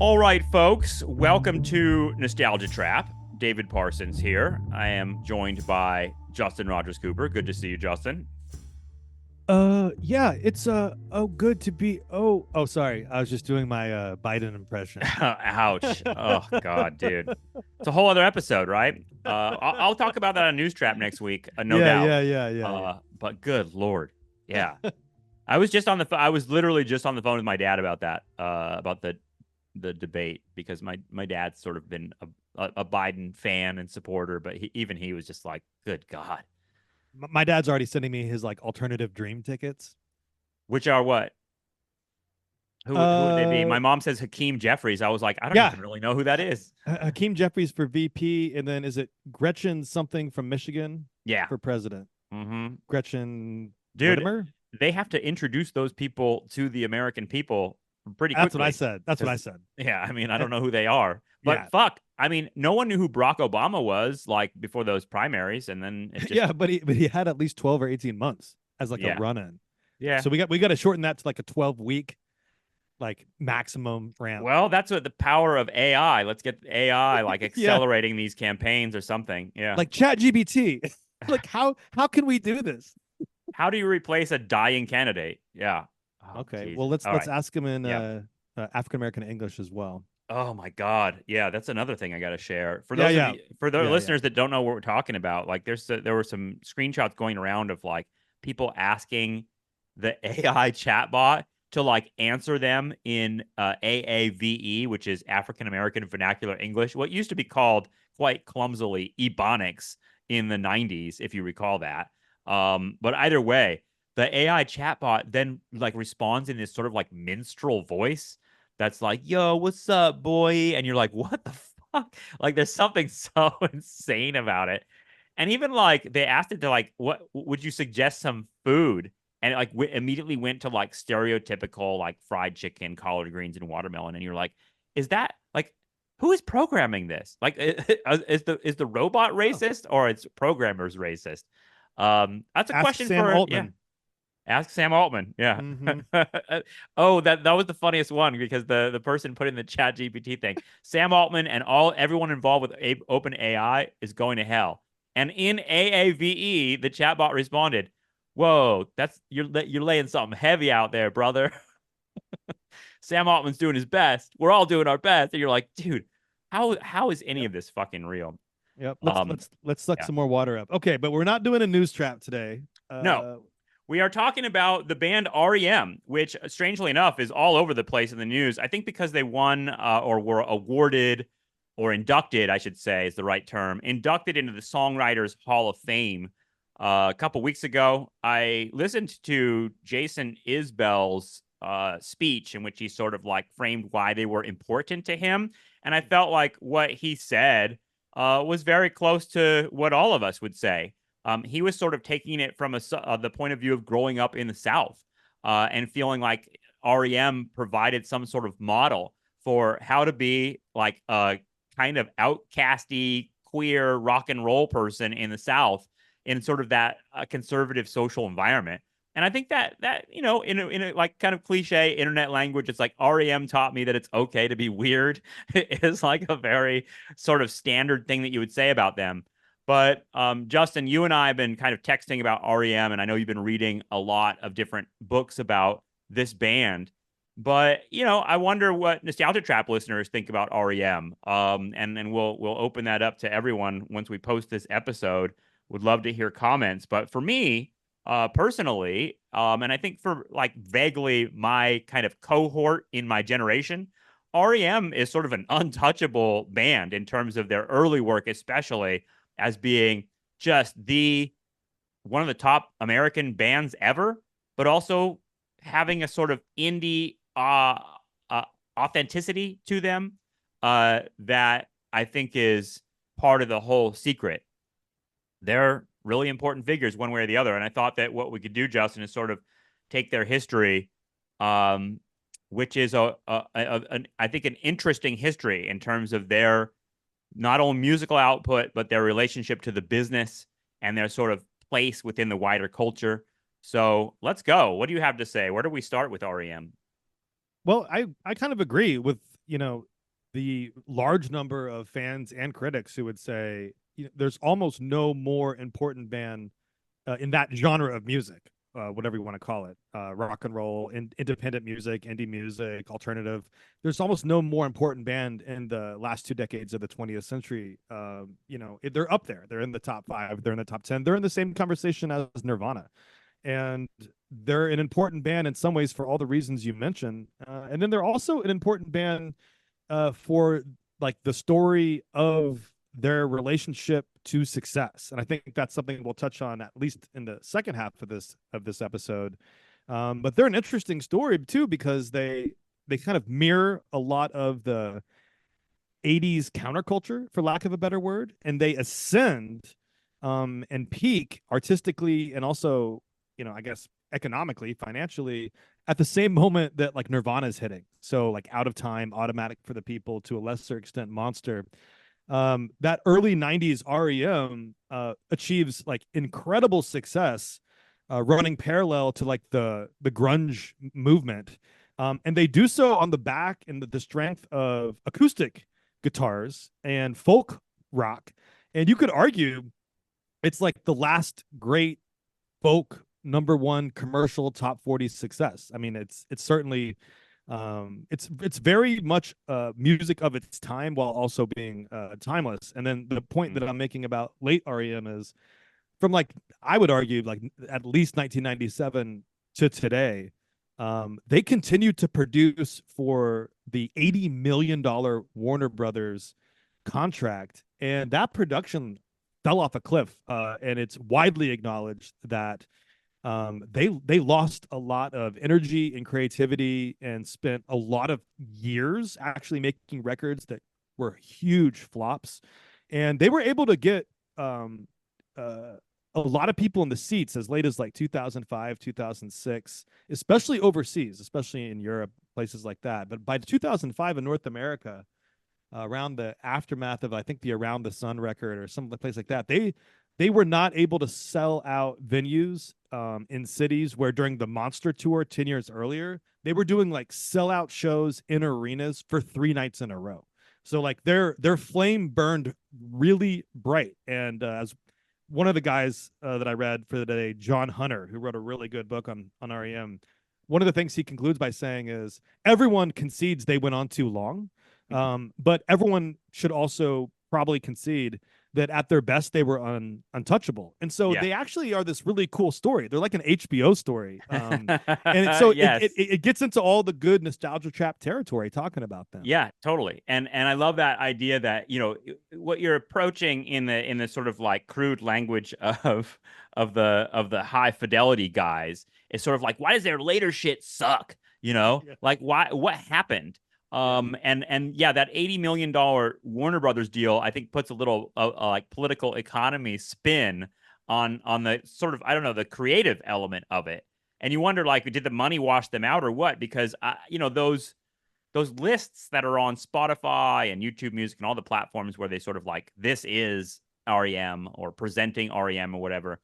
All right, folks, welcome to Nostalgia Trap. David Parsons here. I am joined by Justin Rogers Cooper. Good to see you, Justin. Yeah, it's good to be sorry. I was just doing my Biden impression. Ouch. Oh, God, dude. It's a whole other episode, right? I'll talk about that on News Trap next week, no Yeah, doubt. yeah, yeah, yeah, yeah. But good Lord. Yeah. I was just on the I was literally just on the phone with my dad about that, about the debate because my dad's sort of been a Biden fan and supporter, but even he was just like, "Good God." My dad's already sending me his like alternative dream tickets. Which are what? Who would they be? Uh My mom says Hakeem Jeffries. I was like, I don't yeah. even really know who that is. Hakeem Jeffries for VP, and then is it Gretchen something from Michigan Yeah. for president? Mm-hmm. Gretchen Dude, Whitmer? they have to introduce those people to the American people pretty That's what I quickly. said. That's what I Because, said. yeah, I mean, I Uh, don't know who they are. But yeah. fuck, I mean, no one knew who Barack Obama was like before those primaries, and then it just Yeah, but he had at least 12 or 18 months as like a yeah, run in. yeah. So we got to shorten that to like a 12-week like maximum ramp. Well, that's what the power of AI. Let's get AI like Yeah. accelerating these campaigns or something. Yeah. Like Chat GBT. Like how can we do this? How do you replace a dying candidate? Yeah. Oh, Okay, well Jesus. let's All let's right. ask him in Yeah. African American English as well. Oh my God. Yeah, that's another thing I got to share. For Yeah, those of yeah, you, for the yeah, yeah. listeners that don't know what we're talking about, like there were some screenshots going around of like people asking the AI chatbot to like answer them in AAVE, which is African American Vernacular English, what used to be called quite clumsily Ebonics in the 90s, if you recall that. But either way, the AI chatbot then like responds in this sort of like minstrel voice that's like, yo, what's up, boy? And you're like, what the fuck? Like, there's something so insane about it. And even like, they asked it to, like, what would you suggest some food? And it like immediately went to like stereotypical, like fried chicken, collard greens, and watermelon. And you're like, is that like, who is programming this? Like, is the robot Oh, racist or it's programmers racist? That's a ask question Sam for, yeah, Altman. ask Sam Altman. Yeah. Mm-hmm. Oh, that was the funniest one because the person put in the chat GPT thing. Sam Altman and everyone involved with Open AI is going to hell. And in AAVE, the chatbot responded, "Whoa, that's you're laying something heavy out there, brother." Sam Altman's doing his best. We're all doing our best. And you're like, dude, how is any Yep. of this fucking real? Yep. Let's Um, let's let's suck yeah. some more water up. Okay, but we're not doing a news trap today. No, we are talking about the band R.E.M., which, strangely enough, is all over the place in the news. I think because they won or were awarded or inducted, I should say, is the right term, inducted into the Songwriters Hall of Fame a couple weeks ago. I listened to Jason Isbell's speech in which he sort of like framed why they were important to him. And I felt like what he said was very close to what all of us would say. He was sort of taking it from the point of view of growing up in the South and feeling like REM provided some sort of model for how to be like a kind of outcasty, queer rock and roll person in the South in sort of that conservative social environment. And I think that in a like kind of cliche internet language, it's like REM taught me that it's okay to be weird. It is like a very sort of standard thing that you would say about them. But Justin, you and I have been kind of texting about REM, and I know you've been reading a lot of different books about this band. But I wonder what Nostalgia Trap listeners think about REM. And we'll open that up to everyone once we post this episode. Would love to hear comments. But for me, personally, and I think for like vaguely my kind of cohort in my generation, REM is sort of an untouchable band in terms of their early work, especially as being just the one of the top American bands ever, but also having a sort of indie uh, authenticity to them that I think is part of the whole secret. They're really important figures one way or the other. And I thought that what we could do, Justin, is sort of take their history, um, which is I think an interesting history in terms of their not only musical output, but their relationship to the business and their sort of place within the wider culture. So let's go. What do you have to say? Where do we start with REM? Well, I kind of agree with, you know, the large number of fans and critics who would say, there's almost no more important band in that genre of music, whatever you want to call it, rock and roll, independent music, indie music, alternative. There's almost no more important band in the last 2 decades of the 20th century. They're up there. They're in the top 5. They're in the top 10. They're in the same conversation as Nirvana, and they're an important band in some ways for all the reasons you mentioned. And then they're also an important band for like the story of their relationship to success. And I think that's something we'll touch on at least in the second half of this episode. But they're an interesting story too, because they kind of mirror a lot of the 80s counterculture, for lack of a better word, and they ascend and peak artistically and also, I guess economically, financially, at the same moment that like Nirvana is hitting. So like Out of Time, Automatic for the People, to a lesser extent Monster. That early 90s REM achieves like incredible success, running parallel to like the grunge movement. And they do so on the back and the strength of acoustic guitars and folk rock. And you could argue it's like the last great folk number one commercial top 40 success. I mean, it's certainly it's very much music of its time while also being timeless. And then the point that I'm making about late REM is from like, I would argue like at least 1997 to today, they continued to produce for the $80 million Warner Brothers contract, and that production fell off a cliff. And it's widely acknowledged that they lost a lot of energy and creativity and spent a lot of years actually making records that were huge flops, and they were able to get a lot of people in the seats as late as like 2005, 2006, especially overseas, especially in Europe, places like that. But by 2005 in North America, around the aftermath of I think the Around the Sun record or some place like that, they were not able to sell out venues in cities where during the Monster tour 10 years earlier, they were doing like sellout shows in arenas for 3 nights in a row. So like their flame burned really bright. And as one of the guys that I read for the day, John Hunter, who wrote a really good book on REM, one of the things he concludes by saying is everyone concedes they went on too long, but everyone should also probably concede that at their best they were untouchable. And so they actually are this really cool story. They're like an HBO story. And so yes. it gets into all the good nostalgia trap territory talking about them. Yeah, totally. And I love that idea that, what you're approaching in the sort of like crude language of the high fidelity guys is sort of like, why does their later shit suck? Yeah. Like what happened? And yeah, that $80 million Warner Brothers deal, I think, puts a little like political economy spin on the sort of, I don't know, the creative element of it. And you wonder, like, did the money wash them out or what? Because those lists that are on Spotify and YouTube Music and all the platforms where they sort of like, this is REM or presenting REM or whatever,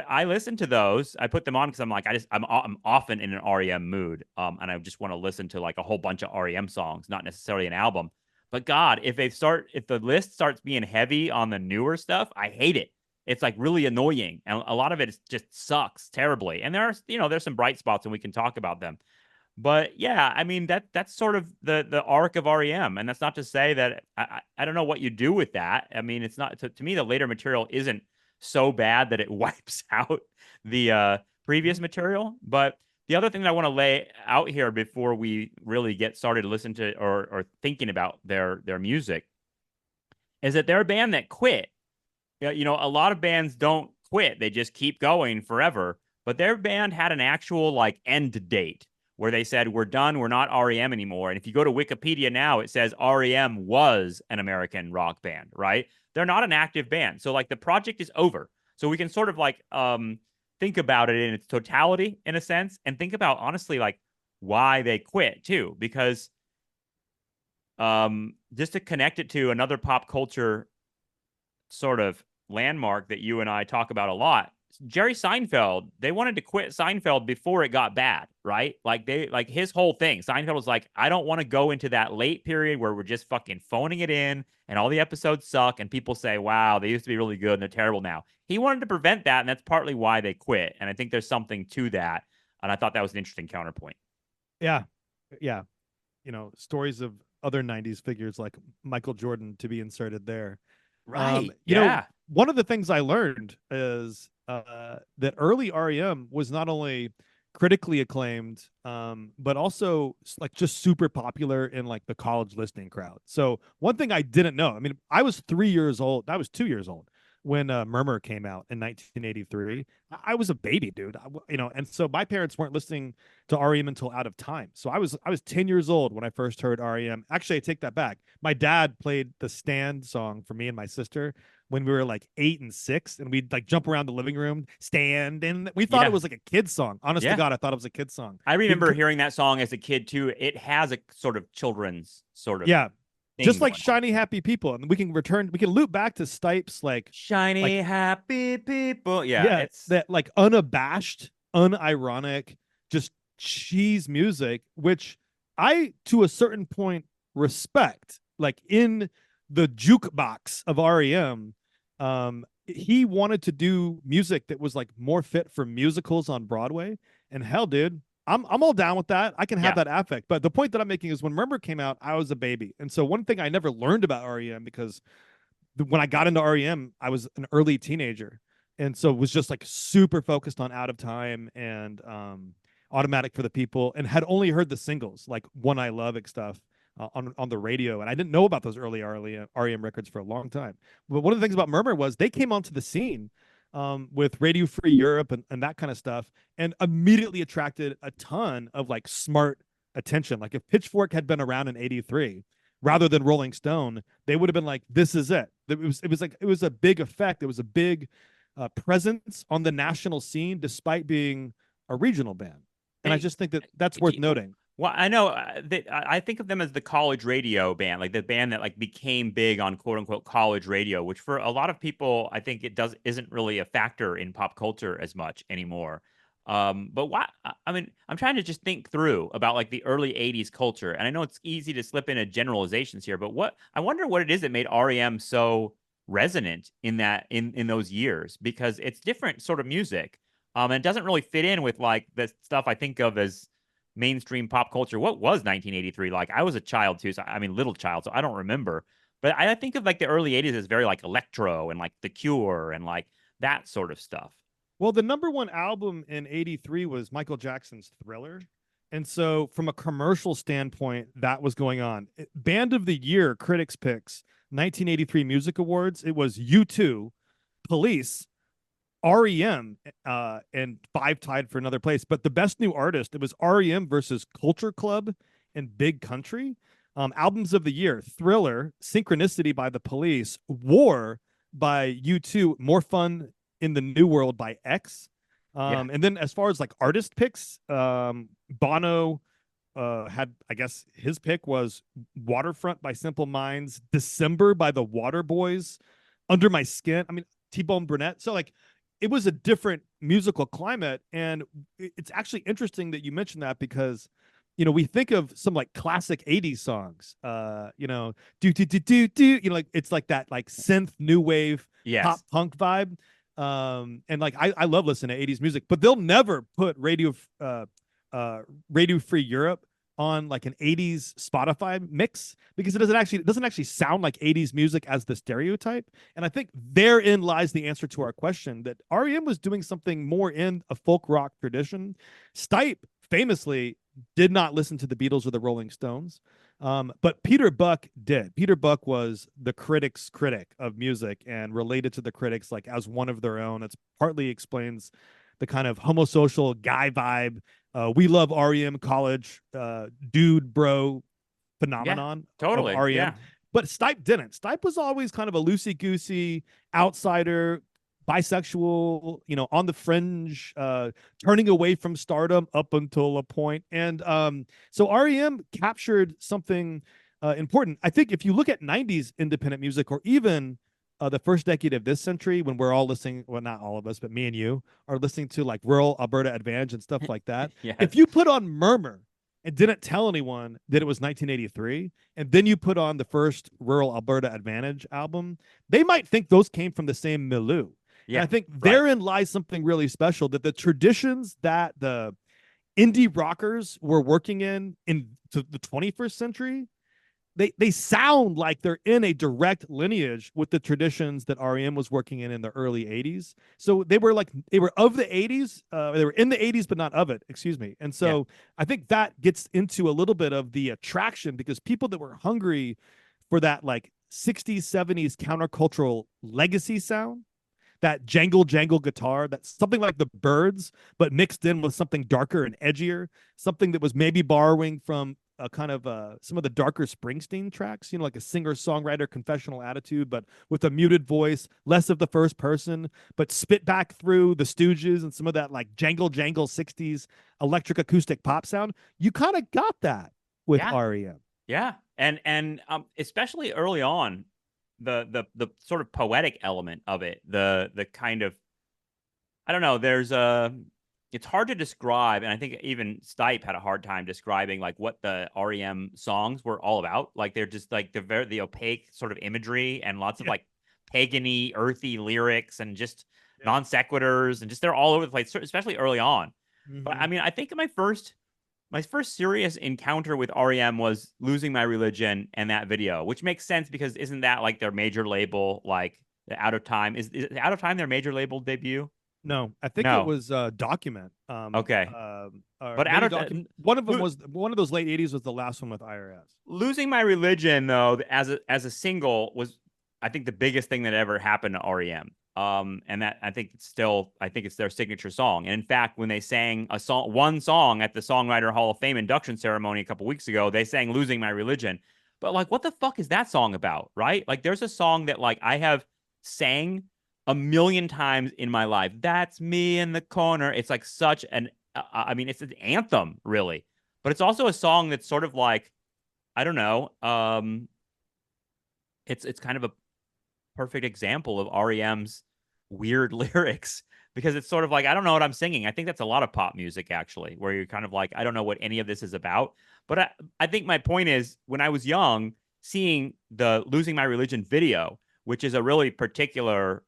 I listen to those. I put them on because I'm like, I'm often in an REM mood, and I just want to listen to like a whole bunch of REM songs, not necessarily an album. But God, if the list starts being heavy on the newer stuff, I hate it. It's like really annoying, and a lot of it just sucks terribly. And there's some bright spots, and we can talk about them. But yeah, I mean that's sort of the arc of REM, and that's not to say that I don't know what you do with that. I mean, it's not to me the later material isn't so bad that it wipes out the previous material. But the other thing that I want to lay out here before we really get started to listen to or thinking about their music is that they're a band that quit. A lot of bands don't quit; they just keep going forever. But their band had an actual like end date where they said, we're done, we're not REM anymore. And if you go to Wikipedia now, it says REM was an American rock band, right? They're not an active band. So like the project is over. So we can sort of like think about it in its totality in a sense, and think about honestly like why they quit too. Because just to connect it to another pop culture sort of landmark that you and I talk about a lot, Jerry Seinfeld, they wanted to quit Seinfeld before it got bad, right? Like they like his whole thing. Seinfeld was like, I don't want to go into that late period where we're just fucking phoning it in and all the episodes suck and people say, wow, they used to be really good and they're terrible now. He wanted to prevent that, and that's partly why they quit. And I think there's something to that. And I thought that was an interesting counterpoint. Yeah. Yeah. Stories of other 90s figures like Michael Jordan to be inserted there. Right. Yeah. One of the things I learned is that early REM was not only critically acclaimed, but also like just super popular in like the college listening crowd. So one thing I didn't know, I mean, I was 3 years old. I was 2 years old when Murmur came out in 1983. I was a baby, dude. And so my parents weren't listening to REM until Out of Time. So I was 10 years old when I first heard REM. Actually, I take that back. My dad played the Stand song for me and my sister when we were like 8 and 6, and we'd like jump around the living room, stand, and we thought it Yeah. was like a kid's song. Honest to Yeah. God, I thought it was a kid's song. I remember hearing that song as a kid too. It has a sort of children's sort of Yeah, thing just like going on. Shiny Happy People, and we can loop back to Stipe's Shiny like happy people. Yeah, yeah, it's that like unabashed, unironic, just cheese music, which I to a certain point respect. Like in the jukebox of REM, he wanted to do music that was like more fit for musicals on Broadway. And hell, dude, I'm all down with that. I can have yeah. that affect. But the point that I'm making is when Remember came out, I was a baby. And so one thing I never learned about REM because when I got into REM, I was an early teenager, and so was just like super focused on Out of Time and Automatic for the People, and had only heard the singles like One I Love stuff on the radio, and I didn't know about those early REM records for a long time. But one of the things about Murmur was they came onto the scene with Radio Free Europe and that kind of stuff, and immediately attracted a ton of like smart attention. Like if Pitchfork had been around in '83 rather than Rolling Stone, they would have been like, "This is it." It was a big effect. It was a big presence on the national scene, despite being a regional band. And I Hey, just think that that's worth noting. well, I know that I think of them as the college radio band, like the band that like became big on quote unquote college radio, which for a lot of people, I think it does isn't really a factor in pop culture as much anymore. But why? I mean, I'm trying to just think through about like the early '80s culture, and I know it's easy to slip into generalizations here, but what I wonder what it is that made REM so resonant in that in those years because it's different sort of music, and it doesn't really fit in with like the stuff I think of as mainstream pop culture. What was 1983 like? I was a child too, so I mean, little child, so I don't remember. But I think of like the early '80s as very like electro and like The Cure and like that sort of stuff. Well, the number one album in '83 was Michael Jackson's Thriller. And so, from a commercial standpoint, that was going on. Band of the Year, Critics Picks, 1983 Music Awards, it was U2, Police, REM, and Five tied for another place. But the best new artist, it was REM versus Culture Club and Big Country. Albums of the year: Thriller, Synchronicity by the Police, War by U2, More Fun in the New World by X. Yeah. And then as far as like artist picks, Bono had, I guess his pick was Waterfront by Simple Minds, December by the Waterboys, Under My Skin. I mean, T-Bone Burnett. So like it was a different musical climate. And it's actually interesting that you mentioned that because, we think of some like classic 80s songs, like it's like that like synth new wave pop Yes. punk vibe. And like I love listening to 80s music, but they'll never put Radio Free Europe on like an 80s Spotify mix because it doesn't actually sound like 80s music as the stereotype. And I think therein lies the answer to our question that REM was doing something more in a folk rock tradition. Stipe famously did not listen to the Beatles or the Rolling Stones. But Peter Buck did. Peter Buck was the critics' critic of music and related to the critics like as one of their own. It's partly explains the kind of homosocial guy vibe. We love REM college dude bro Yeah. phenomenon of Totally. REM. Yeah. But Stipe didn't. Stipe was always kind of a loosey goosey outsider, bisexual, on the fringe, turning away from stardom up until a point. And so REM captured something important. I think if you look at '90s independent music or even the first decade of this century, when we're all listening, well, not all of us, but me and you are listening to like rural Alberta Advantage and stuff like that. If Yes. you put on Murmur and didn't tell anyone that it was 1983, and then you put on the first rural Alberta Advantage album, they might think those came from the same milieu. And I Yeah. think Right. therein lies something really special, that the traditions that the indie rockers were working in the 21st century, they sound like they're in a direct lineage with the traditions that R.E.M. was working in the early 80s. So they were of the 80s, they were in the 80s but not of it, excuse me. And Yeah. so I think that gets into a little bit of the attraction, because people that were hungry for that like 60s 70s countercultural legacy sound, that jangle jangle guitar, that's something like the Birds, but mixed in with something darker and edgier, something that was maybe borrowing from a kind of some of the darker Springsteen tracks, like a singer songwriter confessional attitude, but with a muted voice, less of the first person, but spit back through the Stooges and some of that like jangle jangle 60s electric acoustic pop sound. You kind of got that with Yeah. REM. Yeah. And especially early on, the sort of poetic element of it, the kind of, I don't know, there's a, it's hard to describe, and I think even Stipe had a hard time describing like what the REM songs were all about. Like they're just like the opaque sort of imagery and lots of Yeah. like pagany, earthy lyrics and just Yeah. non sequiturs and just they're all over the place, especially early on. But Mm-hmm. I mean, I think my first serious encounter with REM was Losing My Religion and that video, which makes sense because isn't that like their major label, like Out of Time? Is Out of Time their major label debut? No, I think it No. was Document. Okay. Or But out maybe of Document. One of them lo- was one of those late '80s was the last one with IRS. Losing My Religion, though, as a single was, I think, the biggest thing that ever happened to REM. And that I think it's their signature song. And in fact, when they sang one song at the Songwriter Hall of Fame induction ceremony a couple weeks ago, they sang "Losing My Religion." But like, what the fuck is that song about, right? Like, there's a song that like I have sang a million times in my life. That's me in the corner. It's like such an, I mean, it's an anthem, really. But it's also a song that's sort of like, I don't know. It's kind of a perfect example of REM's weird lyrics because it's sort of like I don't know what I'm singing. I think that's a lot of pop music actually, where you're kind of like I don't know what any of this is about. But I think my point is when I was young, seeing the "Losing My Religion" video, which is a really particularly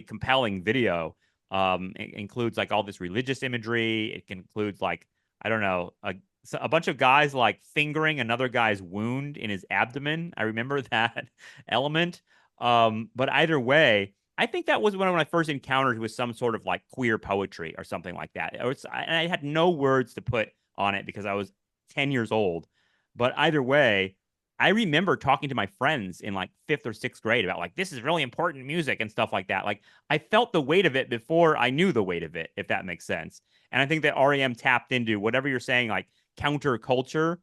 compelling video. It includes like all this religious imagery. It includes like I don't know a bunch of guys like fingering another guy's wound in his abdomen. I remember that element. But either way, I think that was when I first encountered with some sort of like queer poetry or something like that. And I had no words to put on it because I was 10 years old. But either way, I remember talking to my friends in like fifth or sixth grade about like this is really important music and stuff like that. Like I felt the weight of it before I knew the weight of it, if that makes sense. And I think that REM tapped into whatever you're saying, like counterculture.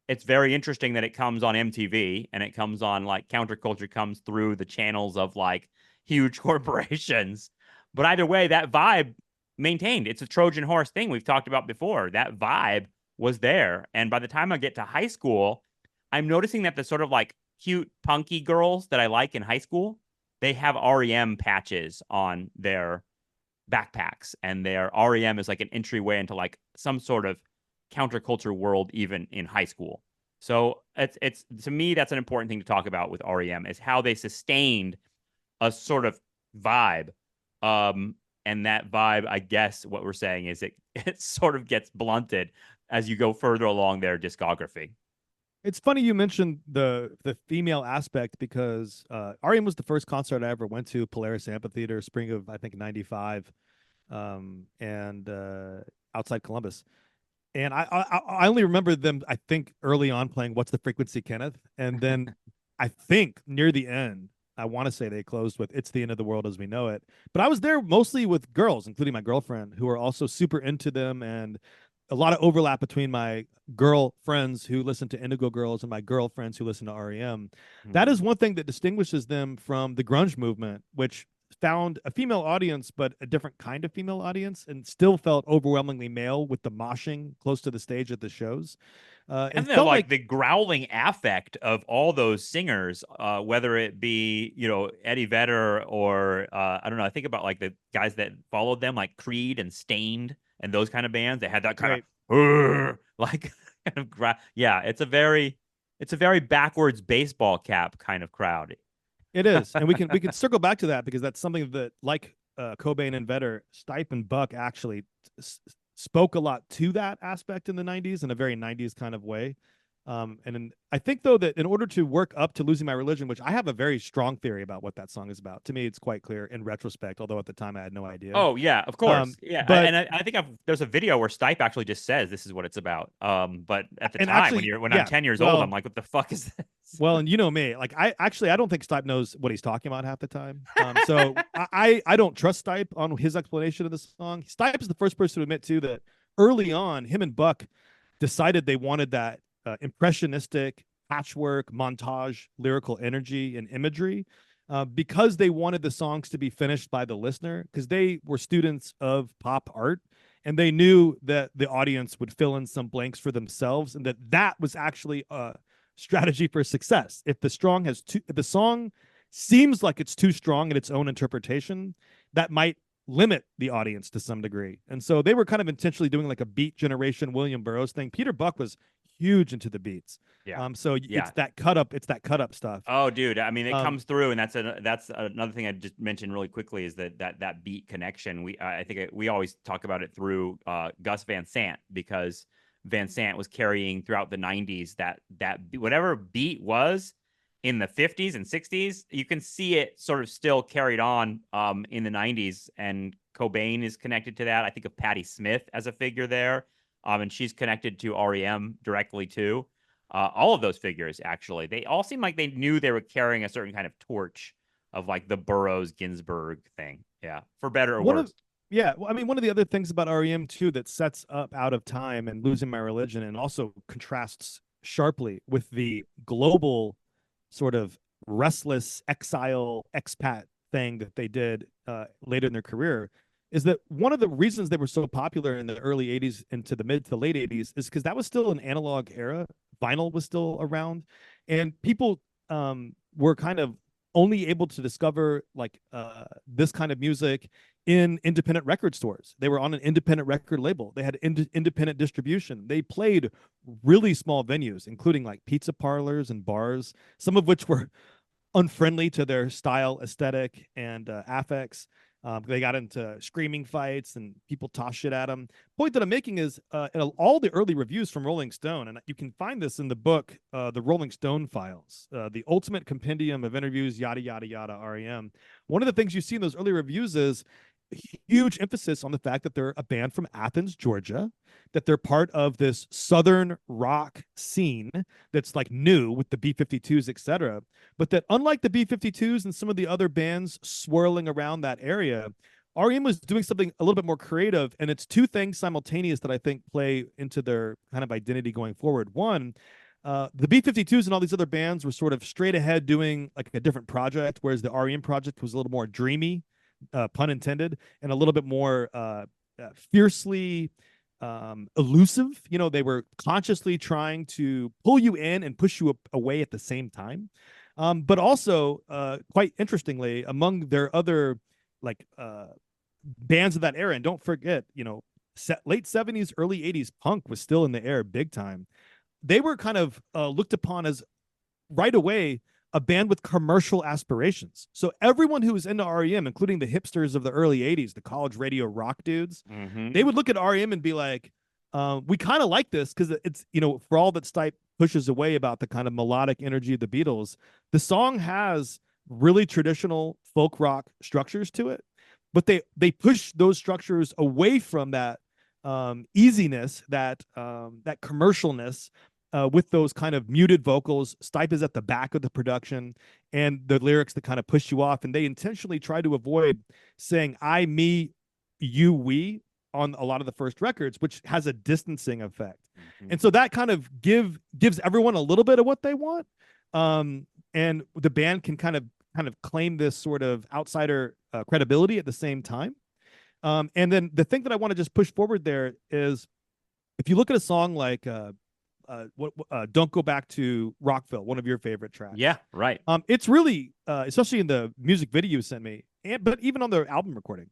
It's very interesting that it comes on MTV and it comes on like counterculture comes through the channels of like huge corporations. But either way, that vibe maintained. It's a Trojan horse thing we've talked about before. That vibe was there. And by the time I get to high school, I'm noticing that the sort of like cute punky girls that I like in high school, they have REM patches on their backpacks, and their REM is like an entryway into like some sort of counterculture world, even in high school. So it's to me that's an important thing to talk about with REM is how they sustained a sort of vibe. Um, and that vibe, I guess, what we're saying is it sort of gets blunted as you go further along their discography. It's funny you mentioned the female aspect, because REM was the first concert I ever went to, Polaris Amphitheater, spring of I think '95, and outside Columbus. And I only remember them, I think, early on playing "What's the Frequency, Kenneth," and then I think near the end, I want to say they closed with "It's the End of the World as We Know It." But I was there mostly with girls, including my girlfriend, who are also super into them, and a lot of overlap between my girl friends who listen to Indigo Girls and my girlfriends who listen to REM. That Hmm. is one thing that distinguishes them from the grunge movement, which found a female audience, but a different kind of female audience, and still felt overwhelmingly male with the moshing close to the stage at the shows. And And the felt like like the growling affect of all those singers, whether it be Eddie Vedder or I don't know. I think about like the guys that followed them, like Creed and Stained and those kind of bands. They had that kind right. of like kind of yeah. It's a very backwards baseball cap kind of crowd. It is, and we can circle back to that because that's something that, like Cobain and Vedder, Stipe and Buck actually spoke a lot to that aspect in the '90s in a very '90s kind of way. I think though that in order to work up to Losing My Religion, which I have a very strong theory about what that song is about. To me, it's quite clear in retrospect, although at the time I had no idea. Oh yeah, of course. Yeah, But I think there's a video where Stipe actually just says this is what it's about. But at the and time actually, when I'm yeah, 10 years old, I'm well, like, what the fuck is this? well, and you know me, like I don't think Stipe knows what he's talking about half the time. So I don't trust Stipe on his explanation of the song. Stipe is the first person to admit too that early on, him and Buck decided they wanted that impressionistic patchwork montage lyrical energy and imagery because they wanted the songs to be finished by the listener because they were students of pop art and they knew that the audience would fill in some blanks for themselves and that was actually a strategy for success. If the song seems like it's too strong in its own interpretation, that might limit the audience to some degree. And so they were kind of intentionally doing like a beat generation William Burroughs thing. Peter Buck was huge into the beats. Yeah. So Yeah. it's that cut up stuff. Oh, dude. I mean, it comes through, and that's another thing I just mentioned really quickly is that beat connection. I think we always talk about it through Gus Van Sant because Van Sant was carrying throughout the '90s that whatever beat was in the '50s and '60s, you can see it sort of still carried on in the '90s, and Cobain is connected to that. I think of Patti Smith as a figure there, and she's connected to R.E.M. directly too. All of those figures, actually, they all seem like they knew they were carrying a certain kind of torch of like the Burroughs Ginsburg thing. Yeah, for better or worse. Well, I mean, one of the other things about R.E.M. too that sets up Out of Time and Losing My Religion and also contrasts sharply with the global sort of restless exile expat thing that they did later in their career is that one of the reasons they were so popular in the early 80s into the mid to late 80s is because that was still an analog era. Vinyl was still around and people were kind of only able to discover like this kind of music in independent record stores. They were on an independent record label. They had independent distribution. They played really small venues, including like pizza parlors and bars, some of which were unfriendly to their style, aesthetic, and affects. They got into screaming fights and people toss shit at them. Point that I'm making is all the early reviews from Rolling Stone, and you can find this in the book, The Rolling Stone Files, the ultimate compendium of interviews, yada, yada, yada, R.E.M. One of the things you see in those early reviews is huge emphasis on the fact that they're a band from Athens, Georgia, that they're part of this Southern rock scene that's like new with the B-52s, etc. But that unlike the B-52s and some of the other bands swirling around that area, R.E.M. was doing something a little bit more creative. And it's two things simultaneous that I think play into their kind of identity going forward. One, the B-52s and all these other bands were sort of straight ahead doing like a different project, whereas the R.E.M. project was a little more dreamy, pun intended, and a little bit more fiercely elusive. You know, they were consciously trying to pull you in and push you away at the same time. But also, quite interestingly, among their other like bands of that era, and don't forget, you know, late 70s, early 80s, punk was still in the air big time. They were kind of looked upon as right away a band with commercial aspirations. So everyone who was into R.E.M., including the hipsters of the early 80s, the college radio rock dudes, they would look at R.E.M. and be like, we kind of like this because it's, you know, for all that Stipe pushes away about the kind of melodic energy of the Beatles, the song has really traditional folk rock structures to it, but they push those structures away from that easiness, that commercialness, with those kind of muted vocals. Stipe is at the back of the production and the lyrics that kind of push you off. And they intentionally try to avoid saying I, me, you, we on a lot of the first records, which has a distancing effect. And so that kind of gives everyone a little bit of what they want. And the band can kind of kind of claim this sort of outsider credibility at the same time. And then the thing that I want to just push forward there is, if you look at a song like "Don't Go Back to Rockville," one of your favorite tracks. Yeah, right. It's really, especially in the music video you sent me, but even on the album recording,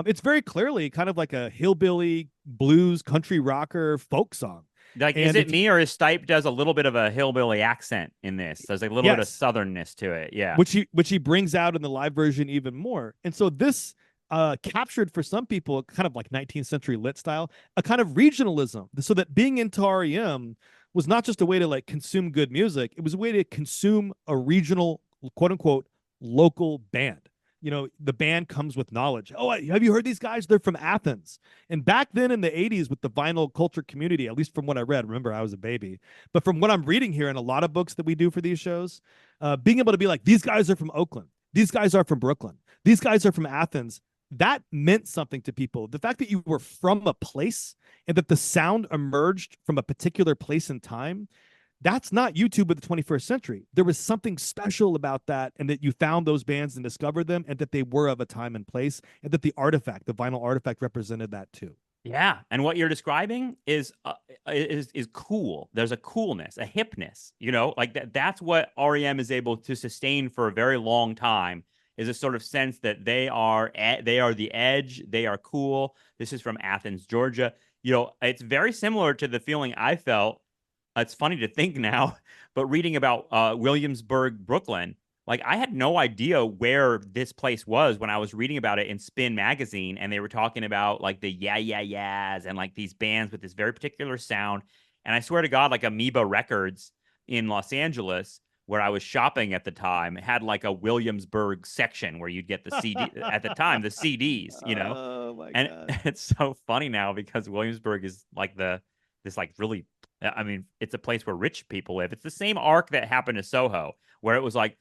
it's very clearly kind of like a hillbilly blues country rocker folk song. Like, is And it me, or is Stipe does a little bit of a hillbilly accent in this? There's a little bit of yes, southernness to it. Yeah. which he brings out in the live version even more. And so this captured for some people kind of like 19th century lit style, a kind of regionalism, so that being into REM was not just a way to like consume good music, it was a way to consume a regional, quote unquote, local band. You know, the band comes with knowledge. Oh, have you heard these guys? They're from Athens. And back then in the 80s, with the vinyl culture community, at least from what I read, remember I was a baby, but from what I'm reading here in a lot of books that we do for these shows, being able to be like, these guys are from Oakland, these guys are from Brooklyn, these guys are from Athens, that meant something to people. The fact that you were from a place and that the sound emerged from a particular place and time, that's not YouTube of the 21st century. There was something special about that, and that you found those bands and discovered them, and that they were of a time and place, and that the artifact, the vinyl artifact, represented that too. Yeah, and what you're describing is cool. There's a coolness, a hipness, like that's what REM is able to sustain for a very long time, is a sort of sense that they are the edge, they are cool. This is from Athens, Georgia. It's very similar to the feeling I felt. It's funny to think now, but reading about Williamsburg, Brooklyn, like I had no idea where this place was when I was reading about it in Spin magazine, and they were talking about like the yeah yeah yeahs and like these bands with this very particular sound. And I swear to God, like Amoeba Records in Los Angeles, where I was shopping at the time, had like a Williamsburg section where you'd get the CD at the time, the CDs. Oh my And God. it's so funny now because Williamsburg is like this like really, I mean, it's a place where rich people live. It's the same arc that happened to Soho, where it was like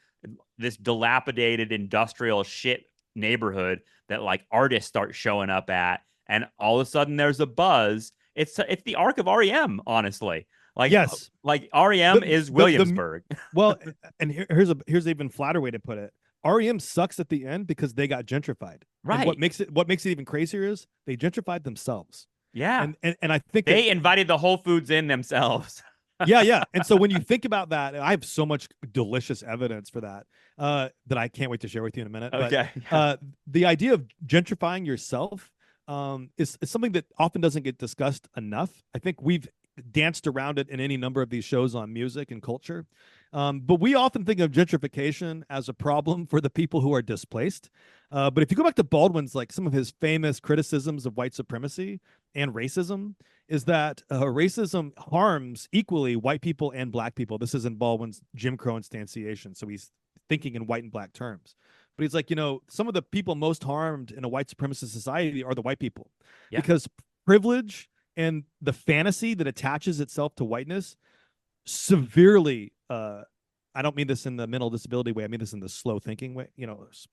this dilapidated industrial shit neighborhood that like artists start showing up at, and all of a sudden there's a buzz. It's the arc of REM, honestly. Yes. Like REM is Williamsburg. Well, and here's an even flatter way to put it. REM sucks at the end because they got gentrified. Right. And what makes it even crazier is they gentrified themselves. Yeah. And I think they invited the Whole Foods in themselves. yeah. And so when you think about that, I have so much delicious evidence for that that I can't wait to share with you in a minute. Okay. But the idea of gentrifying yourself is something that often doesn't get discussed enough. I think we've danced around it in any number of these shows on music and culture. But we often think of gentrification as a problem for the people who are displaced. But if you go back to Baldwin's, like some of his famous criticisms of white supremacy and racism, is that racism harms equally white people and black people. This is in Baldwin's Jim Crow instantiation. So he's thinking in white and black terms. But he's like, some of the people most harmed in a white supremacist society are the white people. Yeah. Because privilege and the fantasy that attaches itself to whiteness severely, I don't mean this in the mental disability way, I mean this in the slow thinking way,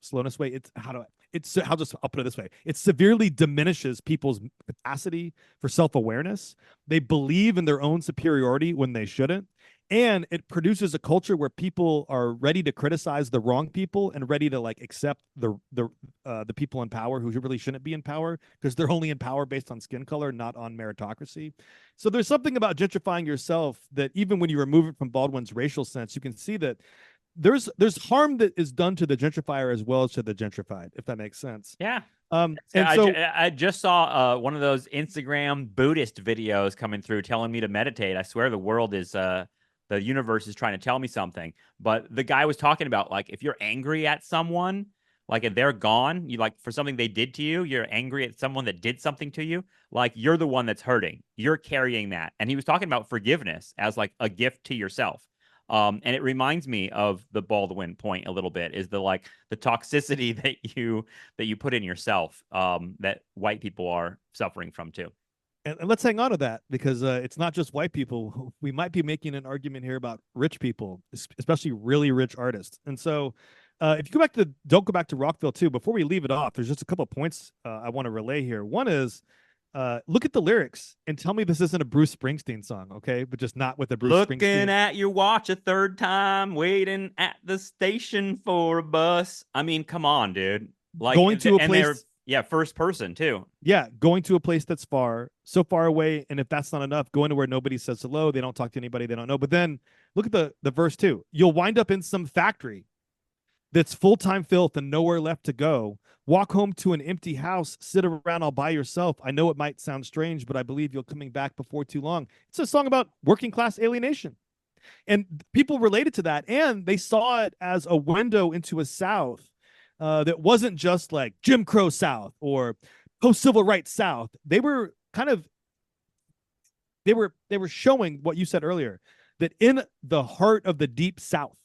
slowness way. I'll put it this way. It severely diminishes people's capacity for self-awareness. They believe in their own superiority when they shouldn't. And it produces a culture where people are ready to criticize the wrong people and ready to like accept the people in power who really shouldn't be in power, because they're only in power based on skin color, not on meritocracy. So there's something about gentrifying yourself that even when you remove it from Baldwin's racial sense, you can see that there's harm that is done to the gentrifier as well as to the gentrified, if that makes sense. Yeah. And I just saw one of those Instagram Buddhist videos coming through telling me to meditate. I swear the world is the universe is trying to tell me something. But the guy was talking about, like, if you're angry at someone, like, if they're gone, you like for something they did to you, you're angry at someone that did something to you, like you're the one that's hurting. You're carrying that. And he was talking about forgiveness as like a gift to yourself. And it reminds me of the Baldwin point a little bit, is the toxicity that you put in yourself, that white people are suffering from too. And let's hang on to that, because it's not just white people. We might be making an argument here about rich people, especially really rich artists. And so if you don't go back to Rockville too, before we leave it off, there's just a couple of points I want to relay here. One is look at the lyrics and tell me this isn't a Bruce Springsteen song, okay? But just not with a Bruce Looking Springsteen. at your watch a third time, waiting at the station for a bus. I mean, come on, dude. Like, Going to a and they're, place, yeah, first person too. yeah, going to a place that's so far away, and if that's not enough, going to where nobody says hello, they don't talk to anybody they don't know. But then look at the verse too. You'll wind up in some factory that's full-time filth and nowhere left to go. Walk home to an empty house, sit around all by yourself. I know it might sound strange, but I believe you're coming back before too long. It's a song about working class alienation. And people related to that, and they saw it as a window into a South that wasn't just like Jim Crow South or post-civil rights South. They were kind of they were showing what you said earlier, that in the heart of the deep South,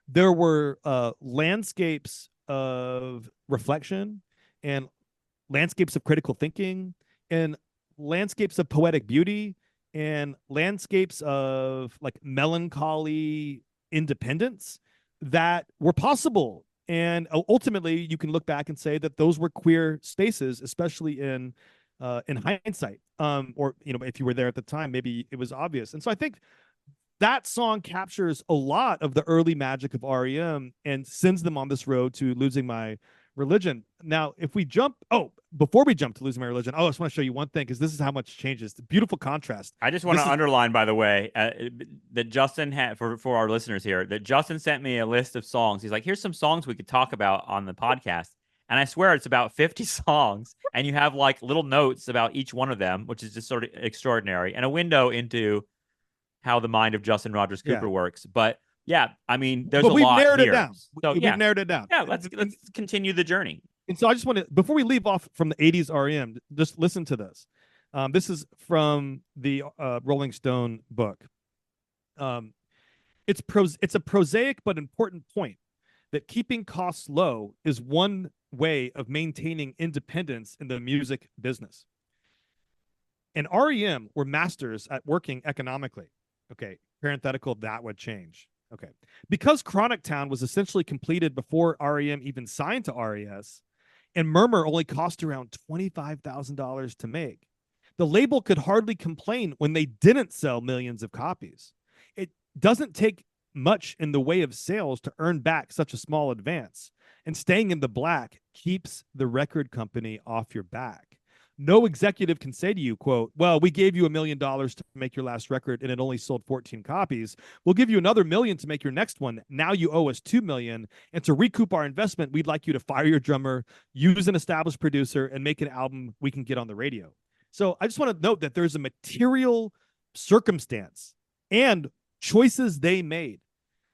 there were landscapes of reflection and landscapes of critical thinking and landscapes of poetic beauty and landscapes of like melancholy independence that were possible. And ultimately, you can look back and say that those were queer spaces, especially in hindsight, or if you were there at the time, maybe it was obvious. And so I think that song captures a lot of the early magic of R.E.M. and sends them on this road to losing my religion. Now, before we jump to losing my religion, I just want to show you one thing, because this is how much changes. The beautiful contrast. I just want to underline, by the way, that Justin had for our listeners here, that Justin sent me a list of songs. He's like, here's some songs we could talk about on the podcast. And I swear it's about 50 songs. And you have like little notes about each one of them, which is just sort of extraordinary, and a window into how the mind of Justin Rogers Cooper works. But yeah, I mean, there's a lot here. It down. So we've narrowed it down. Yeah, let's continue the journey. And so I just want to, before we leave off from the 80s R.E.M., just listen to this. This is from the Rolling Stone book. It's a prosaic but important point that keeping costs low is one way of maintaining independence in the music business. And R.E.M. were masters at working economically. Okay, parenthetical, that would change. Okay, because Chronic Town was essentially completed before R.E.M. even signed to R.E.S., and Murmur only cost around $25,000 to make, the label could hardly complain when they didn't sell millions of copies. It doesn't take much in the way of sales to earn back such a small advance, and staying in the black keeps the record company off your back. No executive can say to you, quote, well, we gave you $1 million to make your last record and it only sold 14 copies. We'll give you another $1 million to make your next one. Now you owe us $2 million. And to recoup our investment, we'd like you to fire your drummer, use an established producer, and make an album we can get on the radio. So I just want to note that there's a material circumstance and choices they made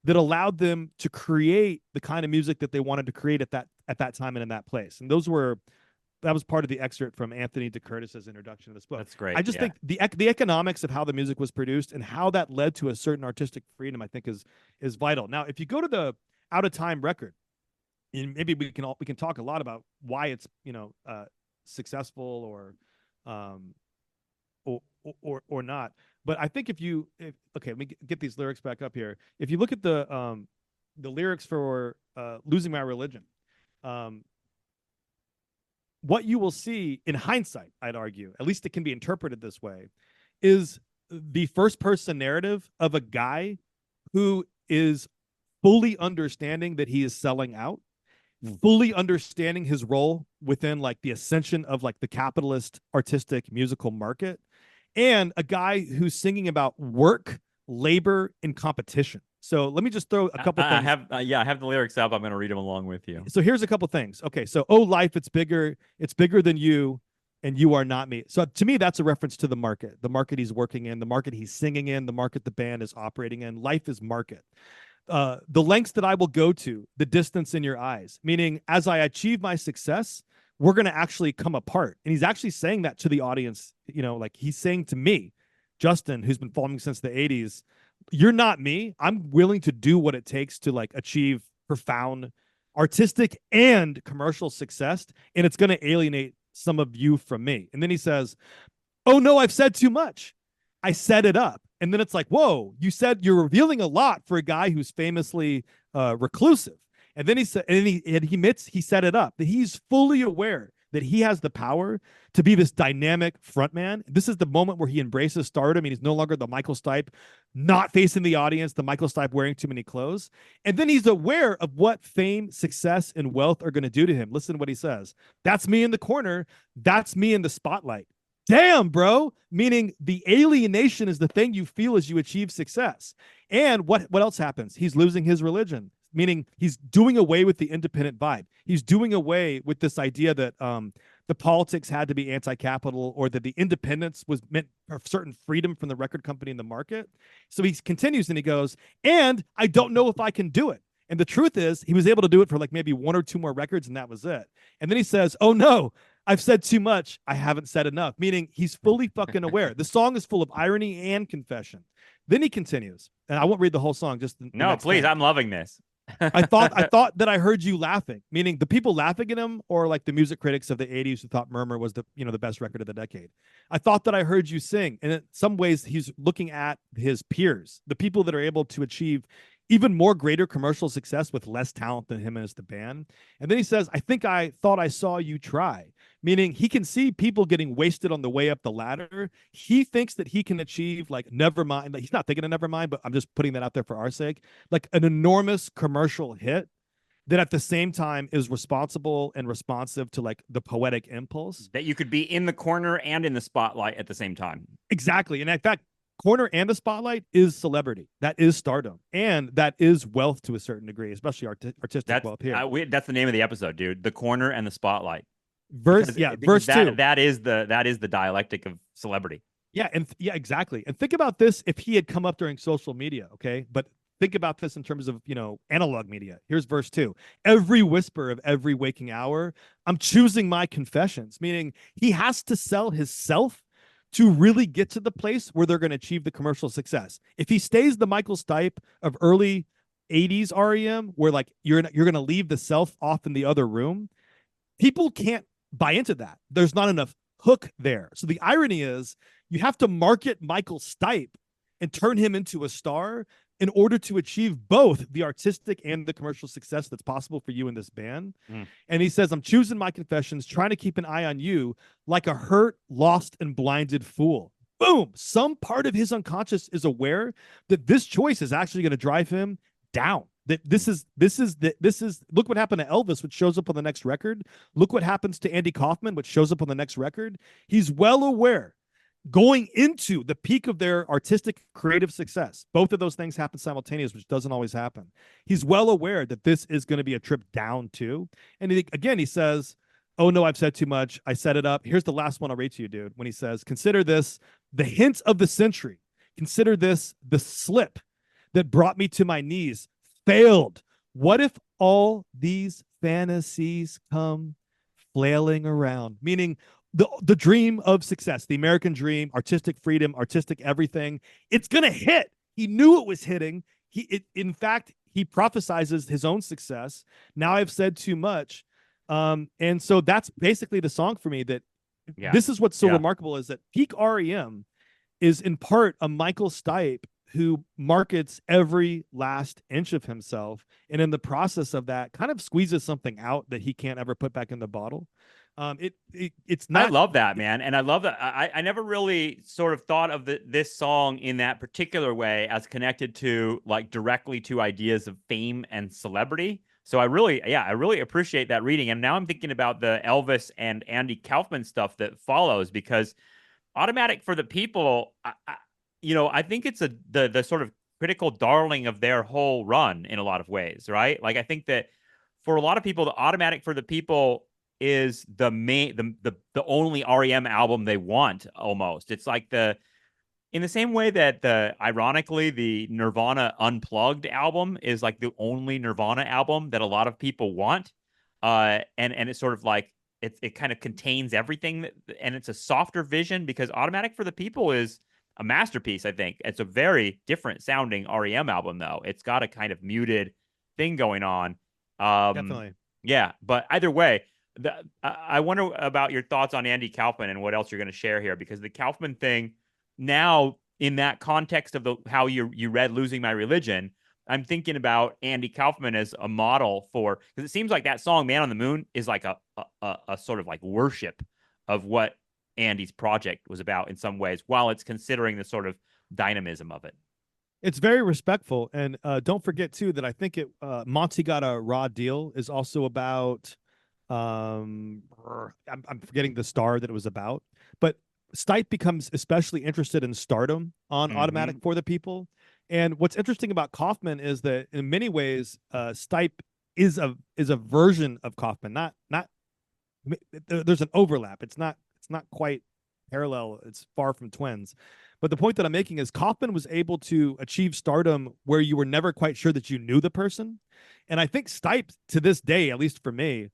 that allowed them to create the kind of music that they wanted to create at that time and in that place. And that was part of the excerpt from Anthony DeCurtis's introduction to this book. That's great. I just think the economics of how the music was produced and how that led to a certain artistic freedom, I think is vital. Now, if you go to the Out of Time record, and maybe we can talk a lot about why it's successful or not. But I think let me get these lyrics back up here. If you look at the lyrics for Losing My Religion, what you will see in hindsight, I'd argue, at least it can be interpreted this way, is the first person narrative of a guy who is fully understanding that he is selling out, fully understanding his role within like the ascension of like the capitalist artistic musical market, and a guy who's singing about work, labor, and competition. So let me just throw a couple things. I have the lyrics up. I'm going to read them along with you. So here's a couple things. Okay, so oh life, it's bigger than you, and you are not me. So to me, that's a reference to the market he's working in, the market he's singing in, the market the band is operating in. Life is market. The lengths that I will go to, the distance in your eyes, meaning as I achieve my success, we're going to actually come apart. And he's actually saying that to the audience, like he's saying to me, Justin, who's been following since the 80s, you're not me. I'm willing to do what it takes to like achieve profound artistic and commercial success, and it's going to alienate some of you from me. And then he says, oh no, I've said too much. I set it up. And then it's like, whoa, you're revealing a lot for a guy who's famously reclusive. And then he said, and he admits he set it up, that he's fully aware that he has the power to be this dynamic frontman. This is the moment where he embraces stardom and he's no longer the Michael Stipe not facing the audience, the Michael Stipe wearing too many clothes. And then he's aware of what fame, success, and wealth are going to do to him. Listen to what he says. That's me in the corner. That's me in the spotlight. Damn, bro. Meaning the alienation is the thing you feel as you achieve success. And what else happens? He's losing his religion, meaning he's doing away with the independent vibe. He's doing away with this idea that the politics had to be anti-capital or that the independence was meant for certain freedom from the record company and the market. So he continues and he goes, and I don't know if I can do it. And the truth is, he was able to do it for like maybe one or two more records, and that was it. And then he says, oh no, I've said too much. I haven't said enough, meaning he's fully fucking aware. The song is full of irony and confession. Then he continues, and I won't read the whole song. Just no, please. 10. I'm loving this. I thought that I heard you laughing, meaning the people laughing at him, or like the music critics of the '80s who thought Murmur was the best record of the decade. I thought that I heard you sing, and in some ways, he's looking at his peers, the people that are able to achieve even more greater commercial success with less talent than him as the band. And then he says, I think I thought I saw you try, meaning he can see people getting wasted on the way up the ladder. He thinks that he can achieve like Nevermind. Like, he's not thinking of Nevermind, but I'm just putting that out there for our sake, like an enormous commercial hit that at the same time is responsible and responsive to like the poetic impulse. That you could be in the corner and in the spotlight at the same time. Exactly. And in fact, corner and the spotlight is celebrity. That is stardom. And that is wealth to a certain degree, especially artistic wealth here. That's the name of the episode, dude. The corner and the spotlight. Verse 2. That is the dialectic of celebrity. Yeah, exactly. And think about this if he had come up during social media, okay? But think about this in terms of, analog media. Here's verse 2. Every whisper of every waking hour, I'm choosing my confessions, meaning he has to sell his self to really get to the place where they're going to achieve the commercial success. If he stays the Michael Stipe of early 80s R.E.M., where like you're going to leave the self off in the other room, people can't buy into that. There's not enough hook there. So the irony is you have to market Michael Stipe and turn him into a star in order to achieve both the artistic and the commercial success that's possible for you in this band. And he says, I'm choosing my confessions, trying to keep an eye on you like a hurt, lost, and blinded fool. Boom. Some part of his unconscious is aware that this choice is actually going to drive him down. That this is look what happened to Elvis, which shows up on the next record. Look what happens to Andy Kaufman, which shows up on the next record. He's well aware going into the peak of their artistic creative success. Both of those things happen simultaneously, which doesn't always happen. He's well aware that this is going to be a trip down too. And he says, oh no, I've said too much. I set it up. Here's the last one I'll read to you, dude. When he says, consider this the hint of the century. Consider this the slip that brought me to my knees. Failed. What if all these fantasies come flailing around? Meaning the dream of success, the American dream, artistic freedom, artistic everything, it's going to hit. He knew it was hitting. In fact, he prophesizes his own success. Now I've said too much. And so that's basically the song for me. This is what's so remarkable is that peak R.E.M. is in part a Michael Stipe who markets every last inch of himself. And in the process of that kind of squeezes something out that he can't ever put back in the bottle. It's not. I love that, man. And I love that. I never really sort of thought of this song in that particular way as connected to like directly to ideas of fame and celebrity. So I really appreciate that reading. And now I'm thinking about the Elvis and Andy Kaufman stuff that follows, because Automatic for the People, I think it's the sort of critical darling of their whole run in a lot of ways, right? Like I think that for a lot of people, the Automatic for the People is the only R.E.M. album they want almost. It's like in the same way that ironically the Nirvana Unplugged album is like the only Nirvana album that a lot of people want. And it's sort of like it kind of contains everything and it's a softer vision, because Automatic for the People is a masterpiece. I think it's a very different sounding R.E.M. album though. It's got a kind of muted thing going on. Definitely. Yeah. But either way, I wonder about your thoughts on Andy Kaufman and what else you're going to share here, because the Kaufman thing now in that context of how you read Losing My Religion, I'm thinking about Andy Kaufman as a model for, because it seems like that song "Man on the Moon" is like a sort of like worship of what Andy's project was about in some ways, while it's considering the sort of dynamism of it. It's very respectful, and don't forget too that I think it Monty Got a Raw Deal is also about. I'm forgetting the star that it was about, but Stipe becomes especially interested in stardom on Automatic Mm-hmm. for the People. And what's interesting about Kaufman is that in many ways, Stipe is a version of Kaufman. Not there's an overlap. It's not quite parallel. It's far from twins. But the point that I'm making is Kaufman was able to achieve stardom where you were never quite sure that you knew the person. And I think Stipe to this day, at least for me,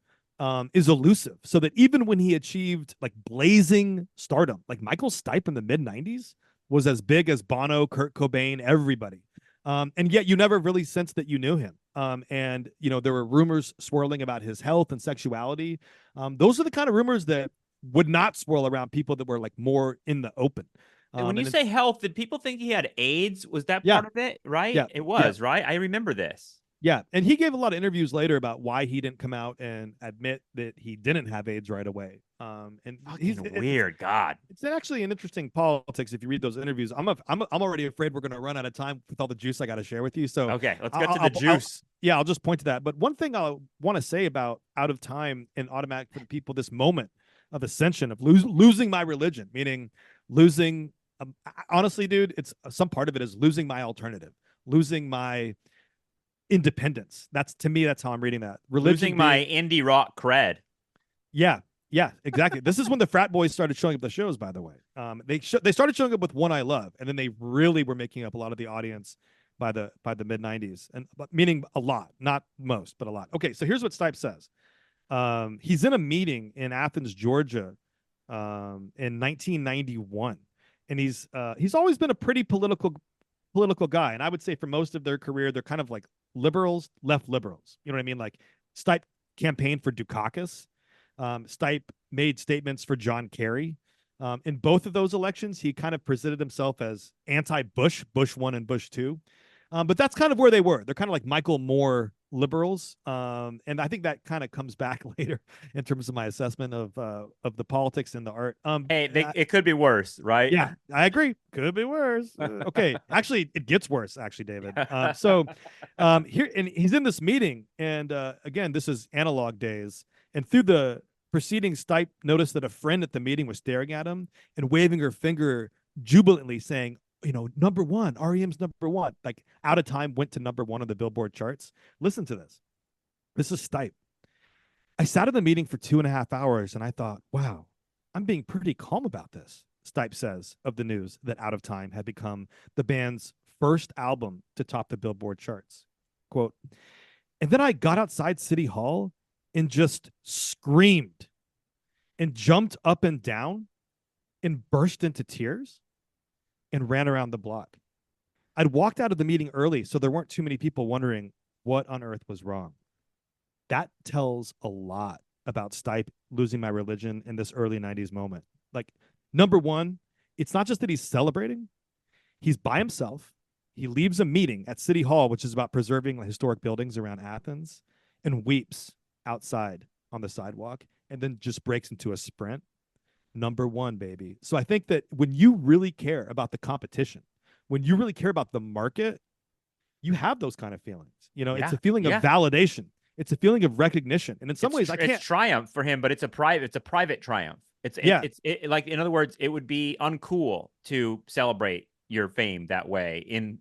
is elusive. So that even when he achieved like blazing stardom, like Michael Stipe in the mid 90s was as big as Bono, Kurt Cobain, everybody. And yet you never really sensed that you knew him. And, there were rumors swirling about his health and sexuality. Those are the kind of rumors that would not swirl around people that were like more in the open. When you And say health, did people think he had AIDS? Was that yeah, part of it? Right? yeah, It yeah, was, right? I remember this. yeah. And he gave a lot of interviews later about why he didn't come out and admit that he didn't have AIDS right away. And he's Fucking weird. God. it's actually an interesting politics if you read those interviews. I'm already afraid we're going to run out of time with all the juice I got to share with you. So Okay, let's get to the I'll juice. yeah, I'll just point to that. But one thing I want to say about Out of Time and Automatic for the People, this moment of ascension of losing my religion, meaning losing. Honestly, dude, it's some part of it is losing my alternative, losing my independence. That's to me, that's how I'm reading that. Religion Losing my being indie rock cred. yeah, yeah, exactly. This is when the frat boys started showing up the shows. By the way, they started showing up with One I Love, and then they really were making up a lot of the audience by the mid '90s, and meaning a lot, not most, but a lot. Okay, so here's what Stipe says. He's in a meeting in Athens, Georgia, in 1991, and he's always been a pretty political guy, and I would say for most of their career, they're kind of like liberals, left liberals. You know what I mean? Like Stipe campaigned for Dukakis. Stipe made statements for John Kerry. In both of those elections, he kind of presented himself as anti-Bush, Bush 1 and Bush 2. But that's kind of where they were. They're kind of like Michael Moore liberals. And I think that kind of comes back later in terms of my assessment of the politics and the art. Hey, it could be worse, right? Yeah, I agree. Could be worse. Okay, actually, it gets worse. Actually, David. So here, and he's in this meeting, and again, this is analog days, and through the proceeding, Stipe noticed that a friend at the meeting was staring at him and waving her finger jubilantly, saying, number one, R.E.M's number one. Like Out of Time went to number one on the Billboard charts. Listen to this. This is Stipe. I sat in the meeting for 2.5 hours, and I thought, wow, I'm being pretty calm about this. Stipe says of the news that Out of Time had become the band's first album to top the Billboard charts. Quote, and then I got outside City Hall and just screamed and jumped up and down and burst into tears and ran around the block. I'd walked out of the meeting early, so there weren't too many people wondering what on earth was wrong. That tells a lot about Stipe losing my religion in this early 90s moment. Like, number one, it's not just that he's celebrating, he's by himself. He leaves a meeting at City Hall, which is about preserving historic buildings around Athens, and weeps outside on the sidewalk and then just breaks into a sprint. Number one, baby. So I think that when you really care about the competition, when you really care about the market, you have those kind of feelings. It's a feeling of validation. It's a feeling of recognition. And in some ways, it's triumph for him, but it's a private triumph. It's like, in other words, it would be uncool to celebrate your fame that way in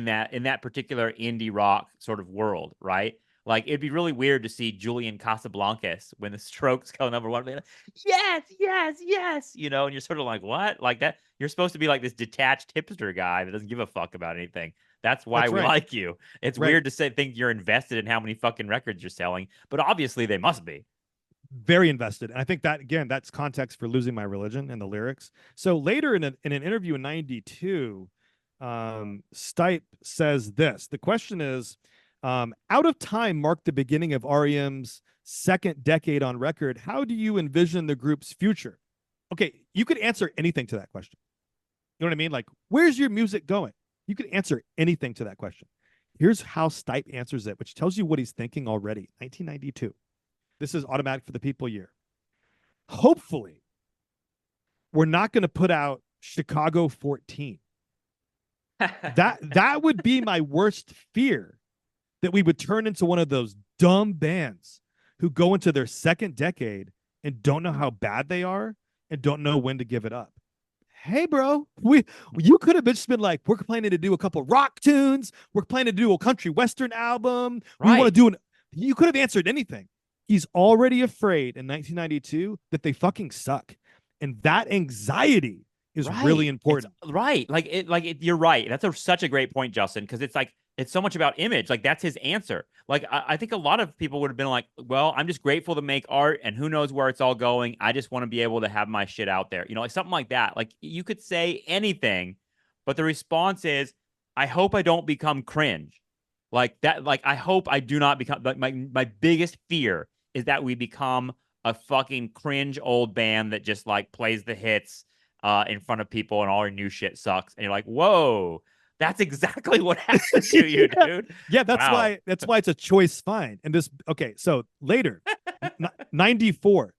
that particular indie rock sort of world, right? Like, it'd be really weird to see Julian Casablancas when the Strokes go number one. Like, yes, yes, yes. And you're sort of like, what? Like that? You're supposed to be like this detached hipster guy that doesn't give a fuck about anything. That's why we like you. It's weird to think you're invested in how many fucking records you're selling, but obviously they must be. Very invested. And I think that, again, that's context for Losing My Religion and the lyrics. So later in an interview in 92, Stipe says this. The question is, Out of Time marked the beginning of R.E.M's second decade on record. How do you envision the group's future? Okay, you could answer anything to that question. You know what I mean? Like, where's your music going? You could answer anything to that question. Here's how Stipe answers it, which tells you what he's thinking already. 1992. This is Automatic for the People year. Hopefully, we're not going to put out Chicago 14. That would be my worst fear, that we would turn into one of those dumb bands who go into their second decade and don't know how bad they are and don't know when to give it up. Hey, bro, you could have just been like, we're planning to do a couple rock tunes. We're planning to do a country western album. We want to do you could have answered anything. He's already afraid in 1992 that they fucking suck. And that anxiety is really important. You're right. That's such a great point, Justin, because it's so much about image. Like, that's his answer. Like, I think a lot of people would have been like, well, I'm just grateful to make art and who knows where it's all going. I just want to be able to have my shit out there. Like something like that. Like, you could say anything, but the response is, I hope I don't become cringe. Like that. Like, I hope I do not become, like, my biggest fear is that we become a fucking cringe old band that just like plays the hits in front of people and all our new shit sucks. And you're like, whoa, that's exactly what happened to you, dude. Yeah, that's why it's a choice fine. And this, okay, so later, 94,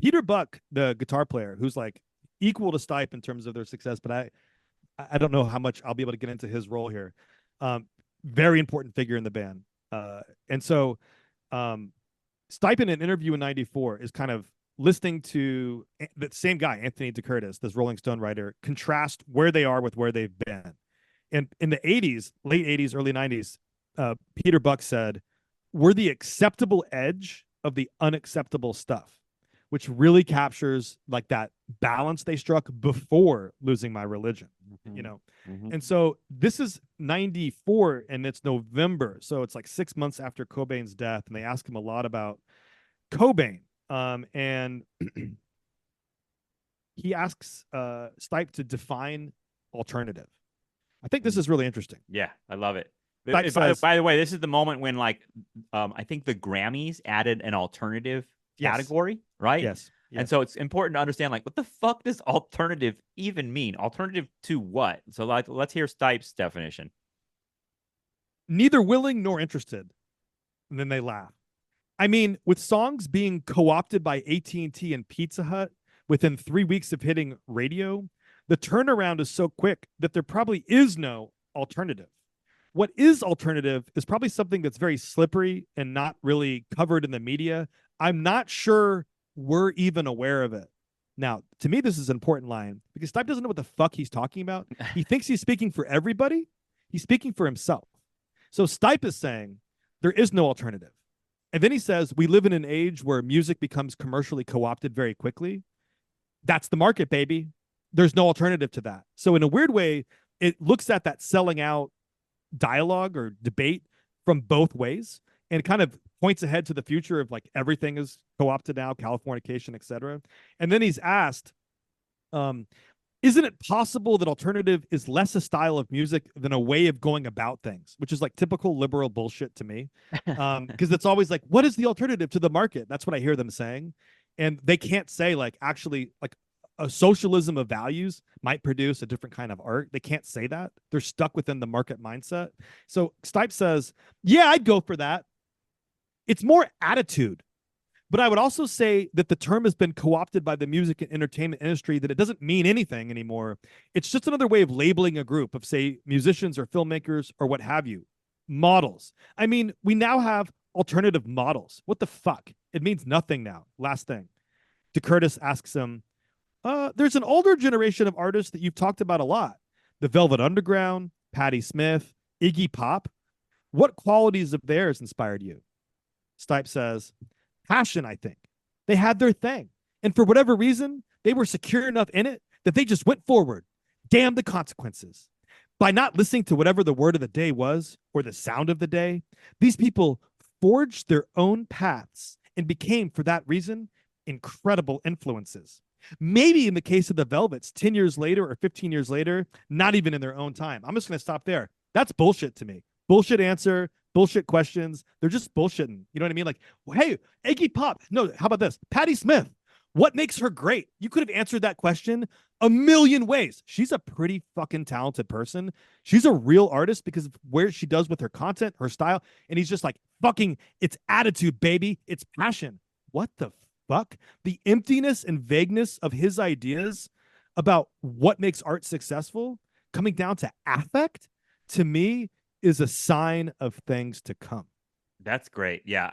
Peter Buck, the guitar player, who's like equal to Stipe in terms of their success, but I don't know how much I'll be able to get into his role here. Very important figure in the band. And so Stipe in an interview in 94 is kind of listening to the same guy, Anthony DeCurtis, this Rolling Stone writer, contrast where they are with where they've been. And in the 80s, late 80s, early 90s, Peter Buck said, we're the acceptable edge of the unacceptable stuff, which really captures like that balance they struck before losing my religion, And so this is 94 and it's November. So it's like 6 months after Cobain's death. And they ask him a lot about Cobain. And he asks Stipe to define alternative. I think this is really interesting. Yeah, I love it. By the way, this is the moment when, like, I think the Grammys added an alternative category, right? Yes. And so it's important to understand, like, what the fuck does alternative even mean? Alternative to what? So, like, let's hear Stipe's definition. Neither willing nor interested. And then they laugh. I mean, with songs being co-opted by AT&T and Pizza Hut within 3 weeks of hitting radio, the turnaround is so quick that there probably is no alternative. What is alternative is probably something that's very slippery and not really covered in the media. I'm not sure we're even aware of it. Now, to me, this is an important line because Stipe doesn't know what the fuck he's talking about. He thinks he's speaking for everybody. He's speaking for himself. So Stipe is saying there is no alternative. And then he says, we live in an age where music becomes commercially co-opted very quickly. That's the market, baby. There's no alternative to that. So in a weird way, it looks at that selling out dialogue or debate from both ways and kind of points ahead to the future of like everything is co-opted now, Californication, etc. And then he's asked, isn't it possible that alternative is less a style of music than a way of going about things, which is like typical liberal bullshit to me. Because it's always like, what is the alternative to the market? That's what I hear them saying. And they can't say like, actually, like a socialism of values might produce a different kind of art. They can't say that. They're stuck within the market mindset. So Stipe says, yeah, I'd go for that. It's more attitude. But I would also say that the term has been co-opted by the music and entertainment industry, that it doesn't mean anything anymore. It's just another way of labeling a group of, say, musicians or filmmakers or what have you. Models. I mean, we now have alternative models. What the fuck? It means nothing now. Last thing. DeCurtis asks him, there's an older generation of artists that you've talked about a lot. The Velvet Underground, Patti Smith, Iggy Pop. What qualities of theirs inspired you? Stipe says, passion, I think. They had their thing. And for whatever reason, they were secure enough in it that they just went forward. Damn the consequences. By not listening to whatever the word of the day was or the sound of the day, these people forged their own paths and became, for that reason, incredible influences. Maybe in the case of the Velvets, 10 years later or 15 years later, not even in their own time. I'm just going to stop there. That's bullshit to me. Bullshit answer. Bullshit questions. They're just bullshitting. You know what I mean? Like, hey, Iggy Pop. No, how about this? Patti Smith. What makes her great? You could have answered that question a million ways. She's a pretty fucking talented person. She's a real artist because of where she does with her content, her style. And he's just like, fucking, it's attitude, baby. It's passion. What the fuck? The emptiness and vagueness of his ideas about what makes art successful coming down to affect, to me, is a sign of things to come. That's great. Yeah,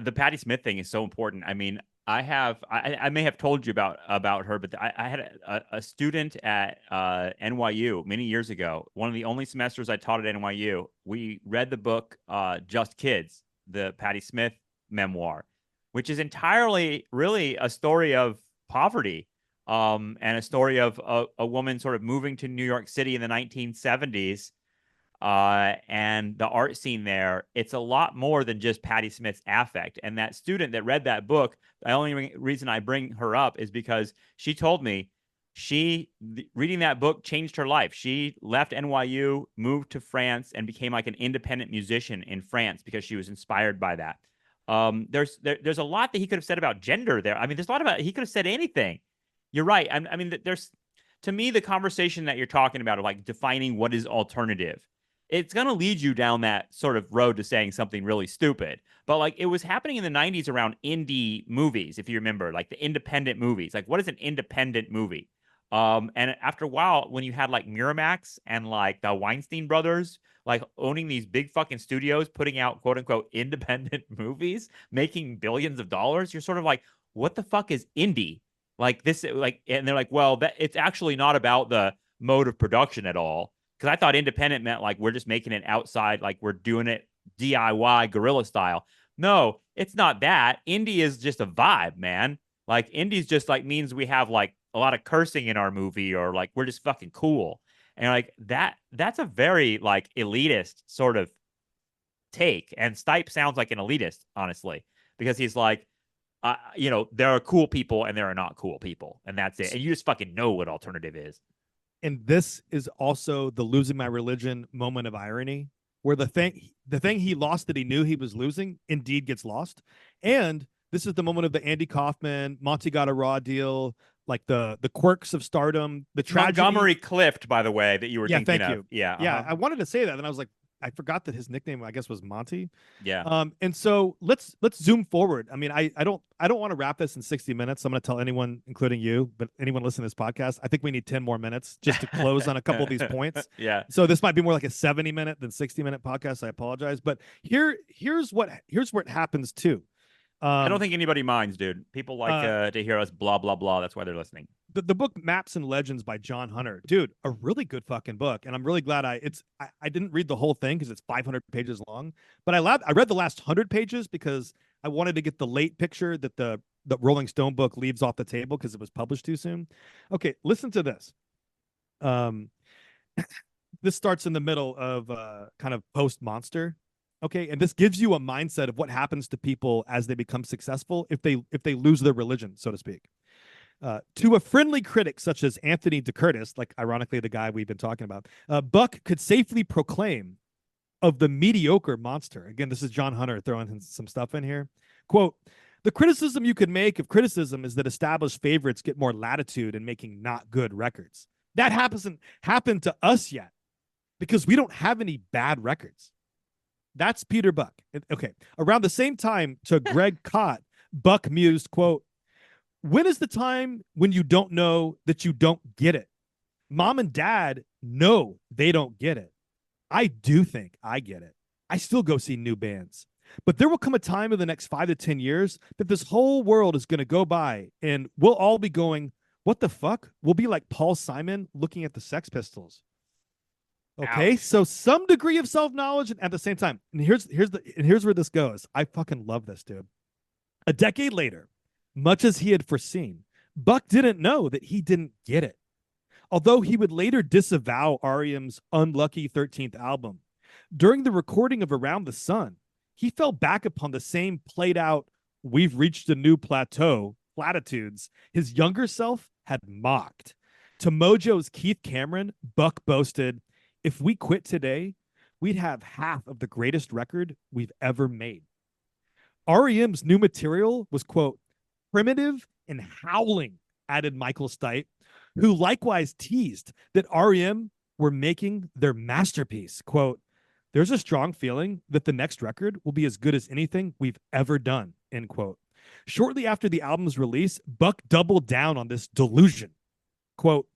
the Patti Smith thing is so important. I mean, I may have told you about her, but I had a student at NYU many years ago. One of the only semesters I taught at NYU, we read the book Just Kids, the Patti Smith memoir, which is entirely really a story of poverty, and a story of a woman sort of moving to New York City in the 1970s, and the art scene there. It's a lot more than just Patti Smith's affect. And that student that read that book, the only reason I bring her up is because she told me reading that book changed her life. She left NYU, moved to France, and became like an independent musician in France because she was inspired by that. There's a lot that he could have said about gender there. I mean, there's a lot about he could have said anything. You're right. I mean, there's to me the conversation that you're talking about of like defining what is alternative, it's going to lead you down that sort of road to saying something really stupid. But like it was happening in the 90s around indie movies, if you remember, like the independent movies. Like, what is an independent movie? And after a while, when you had like Miramax and like the Weinstein brothers, like owning these big fucking studios, putting out quote unquote independent movies, making billions of dollars, you're sort of like, what the fuck is indie? Like this, like, and they're like, well, that it's actually not about the mode of production at all, because I thought independent meant like we're just making it outside, like we're doing it DIY guerrilla style. No, it's not that. Indie is just a vibe, man. Like indie's just like means we have like a lot of cursing in our movie, or like we're just fucking cool. And like that's a very like elitist sort of take. And Stipe sounds like an elitist, honestly, because he's like, there are cool people and there are not cool people, and that's it. And you just fucking know what alternative is. And this is also the losing my religion moment of irony, where the thing he lost that he knew he was losing indeed gets lost. And this is the moment of the Andy Kaufman, Monty got a raw deal, like the quirks of stardom, the tragedy. Montgomery Clift, by the way, that you were Yeah, thinking thank of. you. Yeah. Yeah, I wanted to say that, and I was like, I forgot that his nickname, I guess, was Monty. Yeah. And so let's zoom forward. I mean, I don't want to wrap this in 60 minutes. I'm going to tell anyone, including you, but anyone listening to this podcast, I think we need 10 more minutes just to close on a couple of these points. Yeah. So this might be more like a 70-minute than 60-minute podcast. I apologize, but here's what happens too. I don't think anybody minds, dude. People like to hear us blah blah blah. That's why they're listening. The book Maps and Legends by John Hunter, dude, a really good fucking book, and I'm really glad I didn't read the whole thing because it's 500 pages long, but I read the last 100 pages because I wanted to get the late picture that the Rolling Stone book leaves off the table because it was published too soon. Okay, listen to this. This starts in the middle of kind of post Monster. Okay, and this gives you a mindset of what happens to people as they become successful if they lose their religion, so to speak. To a friendly critic such as Anthony DeCurtis, like ironically the guy we've been talking about, Buck could safely proclaim of the mediocre monster. Again, this is John Hunter throwing some stuff in here. Quote, the criticism you could make of criticism is that established favorites get more latitude in making not good records. That hasn't happened to us yet because we don't have any bad records. That's Peter Buck. Okay. Around the same time to Greg Kot, Buck mused, quote, when is the time when you don't know that you don't get it? Mom and dad know they don't get it. I do think I get it. I still go see new bands. But there will come a time in the next 5 to 10 years that this whole world is going to go by and we'll all be going, what the fuck? We'll be like Paul Simon looking at the Sex Pistols. Okay, Ouch. so some degree of self-knowledge and at the same time. And here's where this goes. I fucking love this, dude. A decade later, much as he had foreseen, Buck didn't know that he didn't get it. Although he would later disavow R.E.M's unlucky 13th album, during the recording of Around the Sun, he fell back upon the same played out, we've reached a new plateau, platitudes his younger self had mocked. To Mojo's Keith Cameron, Buck boasted, if we quit today, we'd have half of the greatest record we've ever made. R.E.M's new material was, quote, primitive and howling, added Michael Stipe, who likewise teased that R.E.M. were making their masterpiece. Quote, there's a strong feeling that the next record will be as good as anything we've ever done, end quote. Shortly after the album's release, Buck doubled down on this delusion. Quote,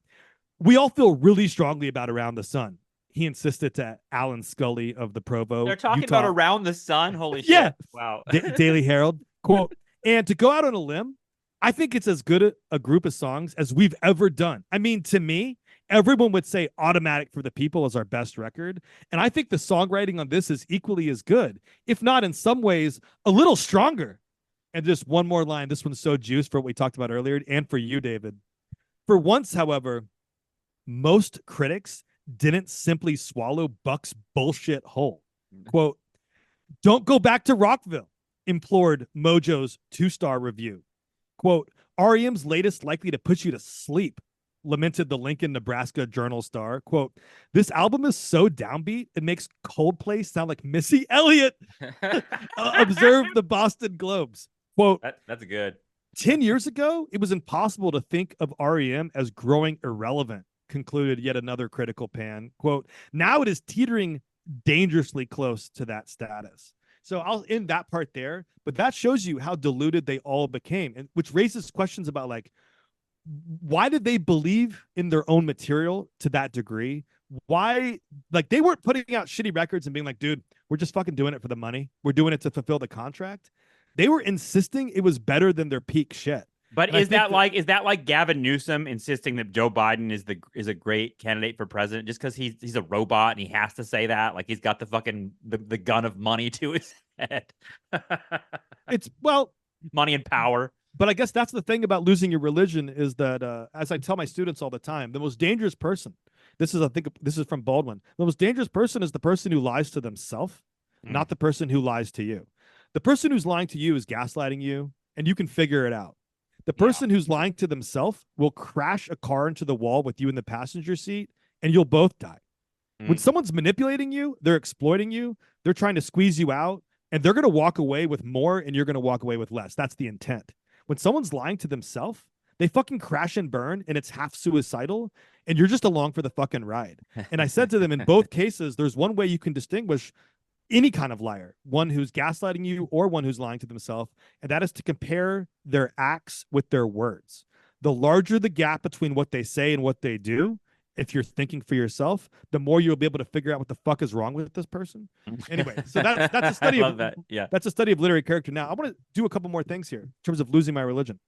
we all feel really strongly about Around the Sun. He insisted to Alan Scully of the Provo, They're talking Utah. about Around the Sun? Holy Yeah. shit. Wow. Daily Herald. Quote, and to go out on a limb, I think it's as good a group of songs as we've ever done. I mean, to me, everyone would say Automatic for the People is our best record. And I think the songwriting on this is equally as good, if not in some ways a little stronger. And just one more line. This one's so juiced for what we talked about earlier and for you, David. For once, however, most critics didn't simply swallow Buck's bullshit whole. Quote, don't go back to Rockville, implored Mojo's 2-star review. Quote, R.E.M's latest likely to put you to sleep, lamented the Lincoln, Nebraska Journal star. Quote, this album is so downbeat, it makes Coldplay sound like Missy Elliott, observed the Boston Globes. Quote, that's good. 10 years ago, it was impossible to think of R.E.M. as growing irrelevant, concluded yet another critical pan. Quote, now it is teetering dangerously close to that status. So I'll end that part there, but that shows you how diluted they all became, and which raises questions about like, why did they believe in their own material to that degree? Why, like, they weren't putting out shitty records and being like, dude, we're just fucking doing it for the money. We're doing it to fulfill the contract. They were insisting it was better than their peak shit. But is that like Gavin Newsom insisting that Joe Biden is a great candidate for president just because he's a robot and he has to say that? Like he's got the fucking the gun of money to his head. It's, well, money and power. But I guess that's the thing about losing your religion is that, as I tell my students all the time, the most dangerous person, this is from Baldwin, the most dangerous person is the person who lies to themselves, not the person who lies to you. The person who's lying to you is gaslighting you, and you can figure it out. The person who's lying to themselves will crash a car into the wall with you in the passenger seat, and you'll both die. When someone's manipulating you, they're exploiting you, they're trying to squeeze you out, and they're going to walk away with more, and you're going to walk away with less. That's the intent. When someone's lying to themselves, they fucking crash and burn, and it's half suicidal, and you're just along for the fucking ride. And I said to them, in both cases, there's one way you can distinguish any kind of liar, one who's gaslighting you or one who's lying to themselves, and that is to compare their acts with their words. The larger the gap between what they say and what they do, if you're thinking for yourself, the more you'll be able to figure out what the fuck is wrong with this person. Anyway, so that's a study of that. Yeah, that's a study of literary character. Now, I want to do a couple more things here in terms of losing my religion.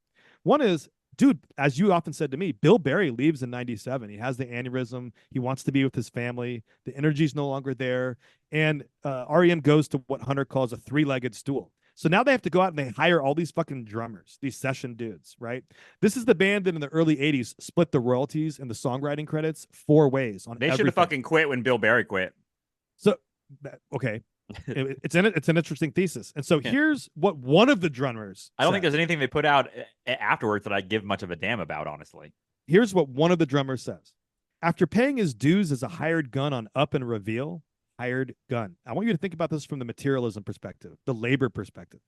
One is, dude, as you often said to me, Bill Berry leaves in 97. He has the aneurysm. He wants to be with his family. The energy's no longer there. And R.E.M. goes to what Hunter calls a 3-legged stool. So now they have to go out and they hire all these fucking drummers, these session dudes, right? This is the band that in the early 80s split the royalties and the songwriting credits 4 ways on everything. They should have fucking quit when Bill Berry quit. So, okay. It's an interesting thesis. And so here's what one of the drummers I don't think there's anything they put out afterwards that I give much of a damn about, honestly. Here's what one of the drummers says. After paying his dues as a hired gun on Up and Reveal, hired gun. I want you to think about this from the materialism perspective, the labor perspective.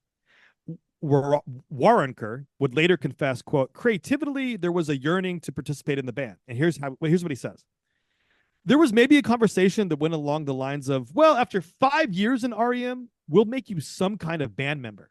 Waronker would later confess, quote, creatively, there was a yearning to participate in the band. And here's what he says. There was maybe a conversation that went along the lines of, well, after 5 years in R.E.M., we'll make you some kind of band member.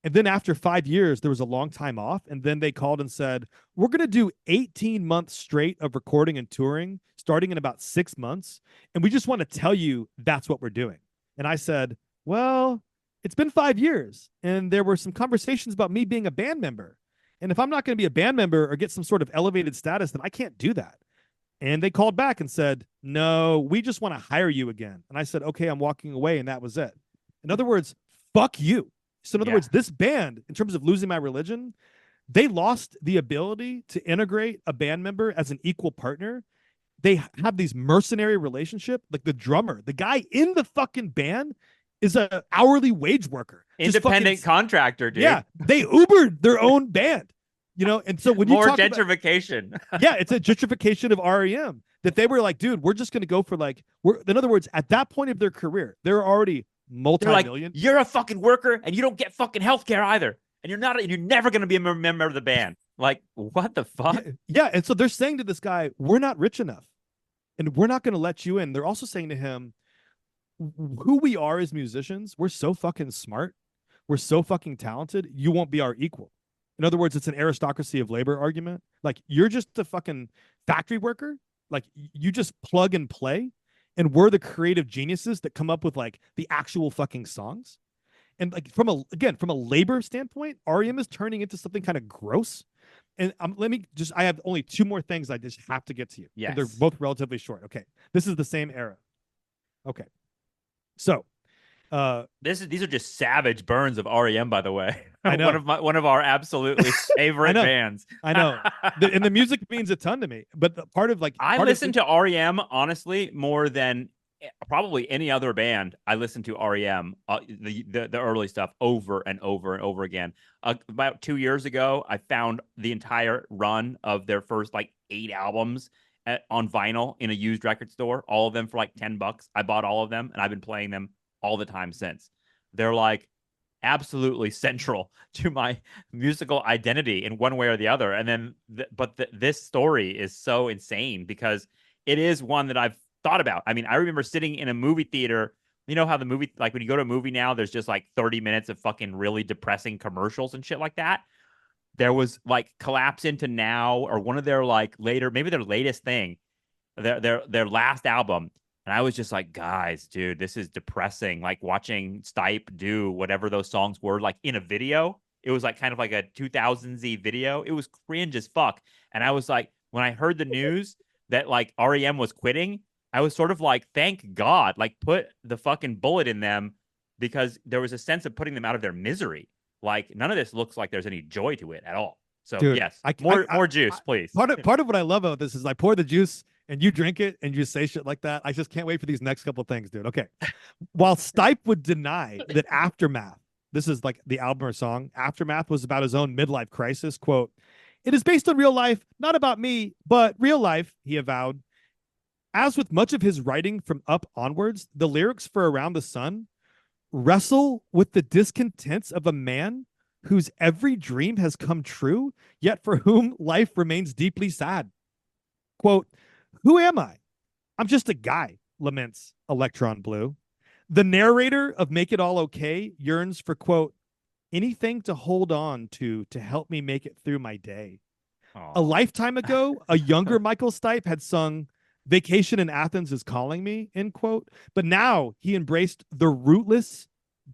And then after 5 years, there was a long time off. And then they called and said, we're going to do 18 months straight of recording and touring, starting in about 6 months. And we just want to tell you that's what we're doing. And I said, well, it's been 5 years. And there were some conversations about me being a band member. And if I'm not going to be a band member or get some sort of elevated status, then I can't do that. And they called back and said, no, we just want to hire you again. And I said, okay, I'm walking away. And that was it. In other words, fuck you. So in other words, this band, in terms of losing my religion, they lost the ability to integrate a band member as an equal partner. They have these mercenary relationship. Like the drummer, the guy in the fucking band is a hourly wage worker. Independent contractor, dude. Yeah. They Ubered their own band. You know, and so when you talk gentrification, it's a gentrification of R.E.M. that they were like, dude, we're just going to go for like, in other words, at that point of their career, they're already multi-million. Like, you're a fucking worker and you don't get fucking healthcare either. and you're never going to be a member of the band. Like, what the fuck? Yeah. And so they're saying to this guy, we're not rich enough and we're not going to let you in. They're also saying to him, who we are as musicians, we're so fucking smart. We're so fucking talented. You won't be our equal. In other words, it's an aristocracy of labor argument. Like, you're just a fucking factory worker. Like, you just plug and play. And we're the creative geniuses that come up with like the actual fucking songs. And like from a labor standpoint, REM is turning into something kind of gross. And I have only two more things I just have to get to you. Yes. And they're both relatively short. Okay. This is the same era. Okay. So these are just savage burns of REM, by the way. I know. one of our absolutely favorite bands. I know. And the music means a ton to me. But part of like I listen to REM honestly more than probably any other band. I listen to REM, the early stuff over and over and over again. About 2 years ago, I found the entire run of their first like 8 albums on vinyl in a used record store, all of them for like $10. I bought all of them, and I've been playing them all the time since. They're like absolutely central to my musical identity in one way or the other. And then, this story is so insane because it is one that I've thought about. I mean, I remember sitting in a movie theater. You know how the movie, like when you go to a movie now, there's just like 30 minutes of fucking really depressing commercials and shit like that. There was like Collapse Into Now, or one of their like later, maybe their latest thing, their last album. And I was just like, guys, dude, this is depressing. Like watching Stipe do whatever those songs were, like in a video. It was like kind of like a 2000s video. It was cringe as fuck. And I was like, when I heard the news that like REM was quitting, I was sort of like, thank God, like put the fucking bullet in them, because there was a sense of putting them out of their misery. Like none of this looks like there's any joy to it at all. So dude, yes, more juice, please. Part of what I love about this is I pour the juice and you drink it and you say shit like that. I just can't wait for these next couple of things, dude. Okay. While Stipe would deny that Aftermath, this is like the album or song, Aftermath was about his own midlife crisis, quote, "It is based on real life, not about me, but real life," he avowed. As with much of his writing from Up onwards, the lyrics for Around the Sun wrestle with the discontents of a man whose every dream has come true, yet for whom life remains deeply sad. Quote, "Who am I? I'm just a guy," laments Electron Blue. The narrator of Make It All Okay yearns for, quote, "anything to hold on to help me make it through my day." Aww. A lifetime ago, a younger Michael Stipe had sung "Vacation in Athens is calling me," end quote. But now he embraced the rootless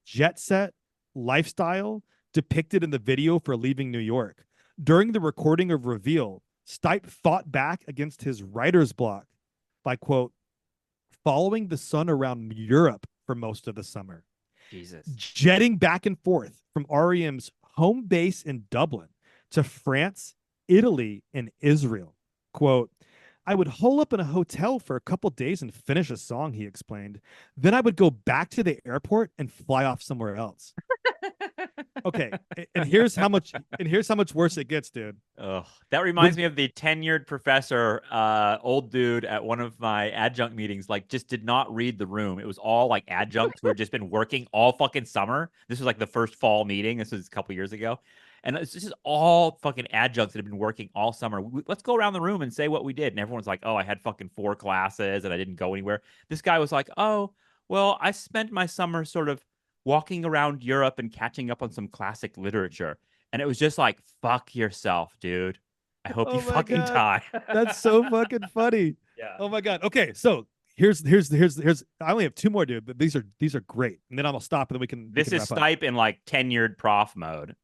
jet set lifestyle depicted in the video for Leaving New York. During the recording of Reveal, Stipe fought back against his writer's block by, quote, "following the sun around Europe for most of the summer." Jesus. Jetting back and forth from REM's home base in Dublin to France, Italy, and Israel. Quote, "I would hole up in a hotel for a couple days and finish a song," he explained. "Then I would go back to the airport and fly off somewhere else." Okay, and here's how much worse it gets, dude. Ugh. That reminds me of the tenured professor, old dude at one of my adjunct meetings, like just did not read the room. It was all like adjuncts who had just been working all fucking summer. This was like the first fall meeting. This was a couple years ago. And it's just all fucking adjuncts that have been working all summer. Let's go around the room and say what we did. And everyone's like, "Oh, I had fucking 4 classes and I didn't go anywhere." This guy was like, "Oh, well, I spent my summer sort of walking around Europe and catching up on some classic literature." And it was just like, fuck yourself, dude. I hope you fucking die. That's so fucking funny. Yeah. Oh my God. Okay, so here's I only have 2 more, dude, but these are great. And then I'll stop and then we can. This is Stipe in like tenured prof mode.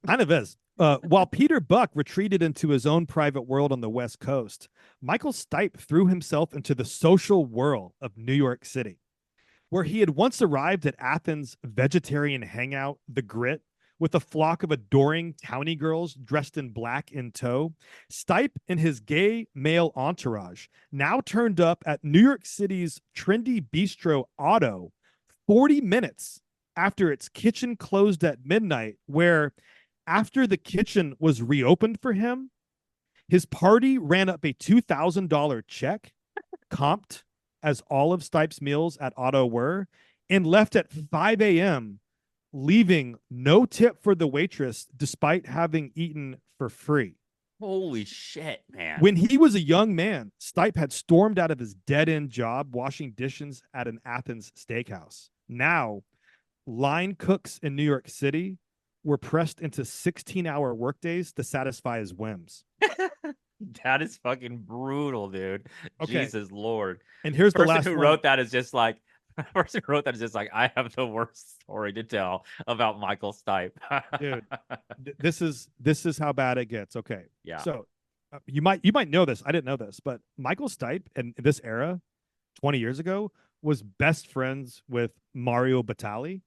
Kind of is. While Peter Buck retreated into his own private world on the West Coast, Michael Stipe threw himself into the social whirl of New York City, where he had once arrived at Athens' vegetarian hangout, The Grit, with a flock of adoring townie girls dressed in black in tow. Stipe and his gay male entourage now turned up at New York City's trendy bistro Otto 40 minutes after its kitchen closed at midnight, where, after the kitchen was reopened for him, his party ran up a $2,000 check, comped as all of Stipe's meals at Otto were, and left at 5 a.m. leaving no tip for the waitress despite having eaten for free. Holy shit, man. When he was a young man, Stipe had stormed out of his dead-end job washing dishes at an Athens steakhouse. Now, line cooks in New York City were pressed into 16-hour workdays to satisfy his whims. That is fucking brutal, dude. Okay, Jesus Lord. and here's the Person last who one. wrote that is just like the person who wrote that is just like, I have the worst story to tell about Michael Stipe. Dude, this is how bad it gets. Okay. Yeah. So, you might know this. I didn't know this, but Michael Stipe in this era 20 years ago was best friends with Mario Batali,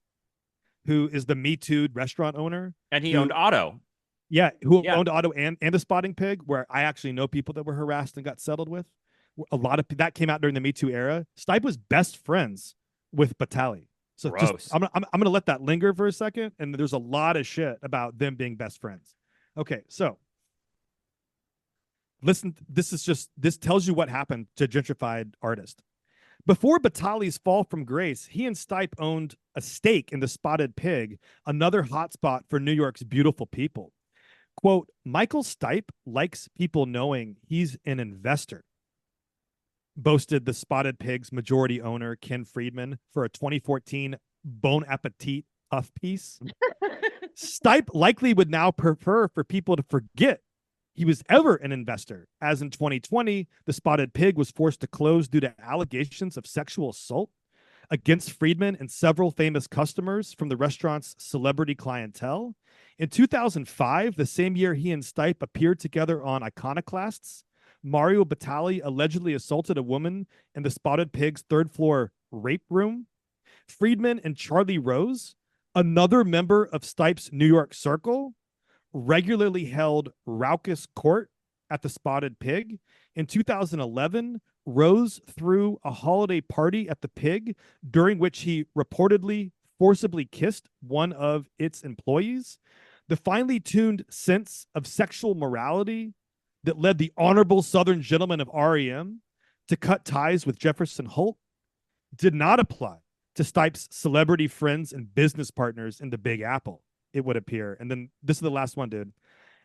who is the Me Too restaurant owner. And he who owned Otto. Yeah, who Yeah. owned Otto and the Spotting Pig, where I actually know people that were harassed and got settled with. A lot of that came out during the Me Too era. Stipe was best friends with Batali. So just Gross. I'm gonna let that linger for a second, and there's a lot of shit about them being best friends. Okay, so listen, this tells you what happened to gentrified artist. Before Batali's fall from grace, he and Stipe owned a stake in the Spotted Pig, another hotspot for New York's beautiful people. Quote, Michael Stipe likes people knowing he's an investor, boasted the Spotted Pig's majority owner, Ken Friedman, for a 2014 Bon Appetit puff piece. Stipe likely would now prefer for people to forget he was ever an investor, as in 2020, the Spotted Pig was forced to close due to allegations of sexual assault against Friedman and several famous customers from the restaurant's celebrity clientele. In 2005, the same year he and Stipe appeared together on Iconoclasts, Mario Batali allegedly assaulted a woman in the Spotted Pig's third floor rape room. Friedman and Charlie Rose, another member of Stipe's New York circle, regularly held raucous court at the Spotted Pig. In 2011, Rose threw a holiday party at the Pig, during which he reportedly forcibly kissed one of its employees. The finely tuned sense of sexual morality that led the honorable Southern gentleman of R.E.M. to cut ties with Jefferson Holt did not apply to Stipe's celebrity friends and business partners in the Big Apple, it would appear. And then this is the last one, dude.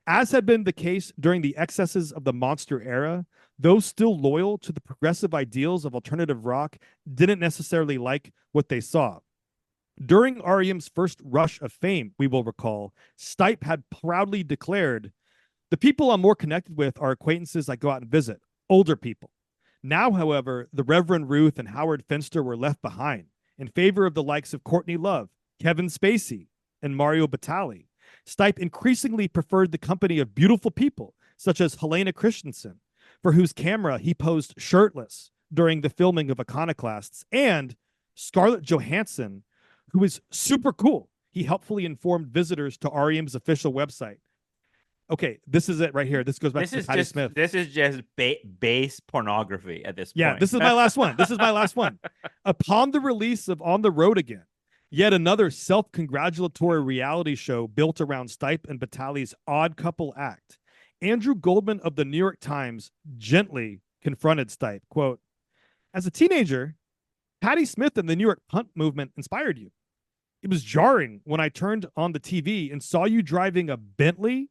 As had been the case during the excesses of the monster era, those still loyal to the progressive ideals of alternative rock didn't necessarily like what they saw. During R.E.M.'s first rush of fame, we will recall, Stipe had proudly declared, the people I'm more connected with are acquaintances I go out and visit, older people. Now, however, the Reverend Ruth and Howard Finster were left behind in favor of the likes of Courtney Love, Kevin Spacey, and Mario Batali. Stipe increasingly preferred the company of beautiful people, such as Helena Christensen, for whose camera he posed shirtless during the filming of Iconoclasts, and Scarlett Johansson, who is super cool. He helpfully informed visitors to R.E.M.'s official website. Okay, this is it right here. This goes back to Patti Smith. This is just base pornography at this point. Yeah, this is my last one. This is my last one. Upon the release of On the Road Again, yet another self-congratulatory reality show built around Stipe and Batali's odd couple act, Andrew Goldman of the New York Times gently confronted Stipe, quote, as a teenager, Patti Smith and the New York punk movement inspired you. It was jarring when I turned on the TV and saw you driving a Bentley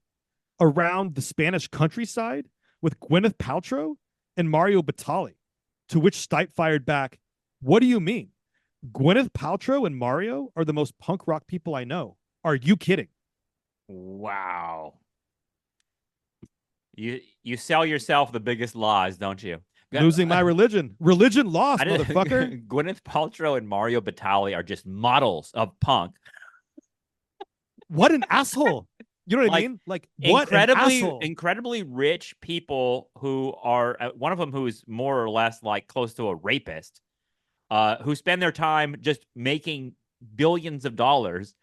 around the Spanish countryside with Gwyneth Paltrow and Mario Batali, to which Stipe fired back, what do you mean? Gwyneth Paltrow and Mario are the most punk rock people I know. Are you kidding? Wow. You sell yourself the biggest lies, don't you? Losing my religion. Religion lost, motherfucker. Gwyneth Paltrow and Mario Batali are just models of punk. What an asshole. You know what I mean? Like, what an asshole. Incredibly rich people who are, one of them who is more or less like close to a rapist, who spend their time just making billions of dollars,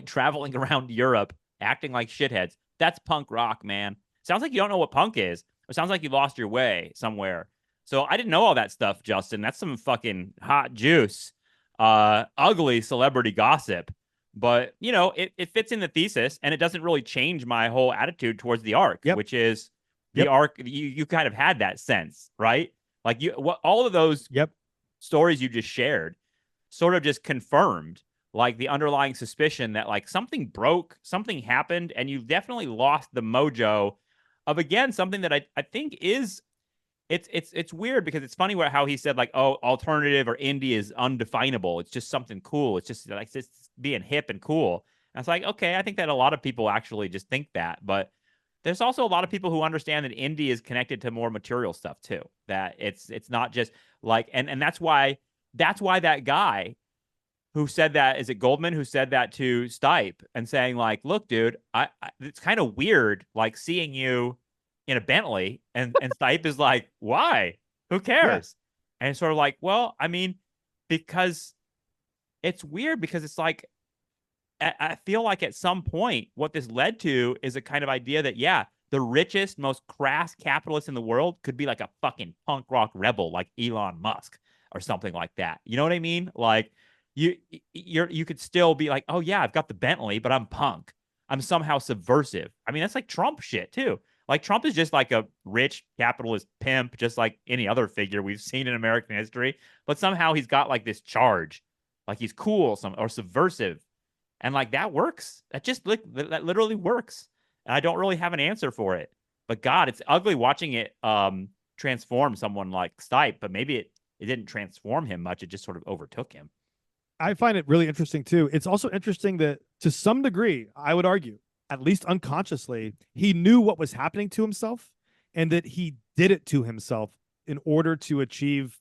traveling around Europe, acting like shitheads. That's punk rock, man. Sounds like you don't know what punk is. It sounds like you lost your way somewhere. So I didn't know all that stuff, Justin. That's some fucking hot juice, ugly celebrity gossip. But, you know, it fits in the thesis, and it doesn't really change my whole attitude towards the arc, which is the arc. You kind of had that sense, right? Like all of those stories you just shared sort of just confirmed like the underlying suspicion that like something broke, something happened, and you've definitely lost the mojo of, again, something that I think is, it's weird because it's funny how he said like, oh, alternative or indie is undefinable. It's just something cool. It's just like just being hip and cool. And it's like, okay, I think that a lot of people actually just think that, but there's also a lot of people who understand that indie is connected to more material stuff too. That it's not just like, and that's why that guy who said that, is it Goldman, who said that to Stipe and saying like, look, dude, it's kind of weird like seeing you in a Bentley, and Stipe is like, why? Who Yeah. cares? And it's sort of like, well, I mean, because it's weird because it's like I feel like at some point what this led to is a kind of idea that, yeah, the richest, most crass capitalist in the world could be like a fucking punk rock rebel like Elon Musk or something like that. You know what I mean? Like you could still be like, oh yeah, I've got the Bentley, but I'm punk. I'm somehow subversive. I mean, that's like Trump shit too. Like Trump is just like a rich capitalist pimp, just like any other figure we've seen in American history. But somehow he's got like this charge, like he's cool, or subversive, and like that works. That just like that literally works. And I don't really have an answer for it. But God, it's ugly watching it transform someone like Stipe. But maybe it didn't transform him much. It just sort of overtook him. I find it really interesting too. It's also interesting that to some degree, I would argue, at least unconsciously, he knew what was happening to himself and that he did it to himself in order to achieve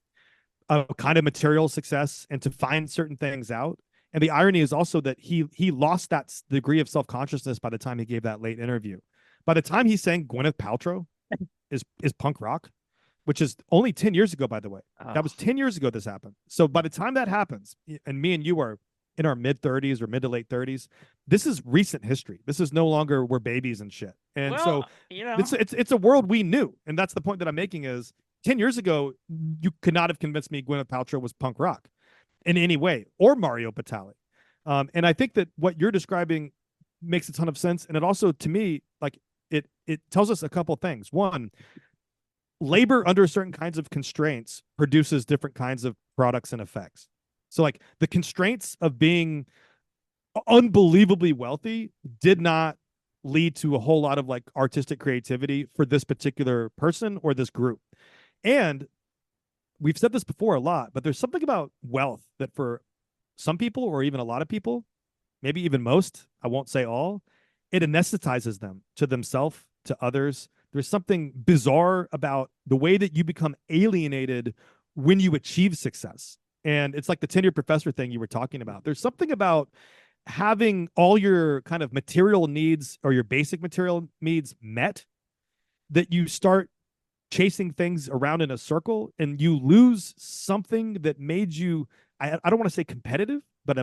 a kind of material success and to find certain things out. And the irony is also that he lost that degree of self-consciousness by the time he gave that late interview. By the time he's saying Gwyneth Paltrow is punk rock, which is only 10 years ago, by the way. That was 10 years ago this happened. So by the time that happens, and me and you are in our mid 30s or mid to late 30s, this is recent history. This is no longer we're babies and shit. And Well, so it's a world we knew. And that's the point that I'm making is 10 years ago, you could not have convinced me Gwyneth Paltrow was punk rock in any way, or Mario Batali. And I think that what you're describing makes a ton of sense. And it also, to me, like it tells us a couple things. One, labor under certain kinds of constraints produces different kinds of products and effects. So like the constraints of being unbelievably wealthy did not lead to a whole lot of like artistic creativity for this particular person or this group. And we've said this before a lot, but there's something about wealth that for some people or even a lot of people, maybe even most, I won't say all, it anesthetizes them to themselves, to others. There's something bizarre about the way that you become alienated when you achieve success. And it's like the tenured professor thing you were talking about. There's something about having all your kind of material needs or your basic material needs met that you start chasing things around in a circle and you lose something that made you, I don't want to say competitive, but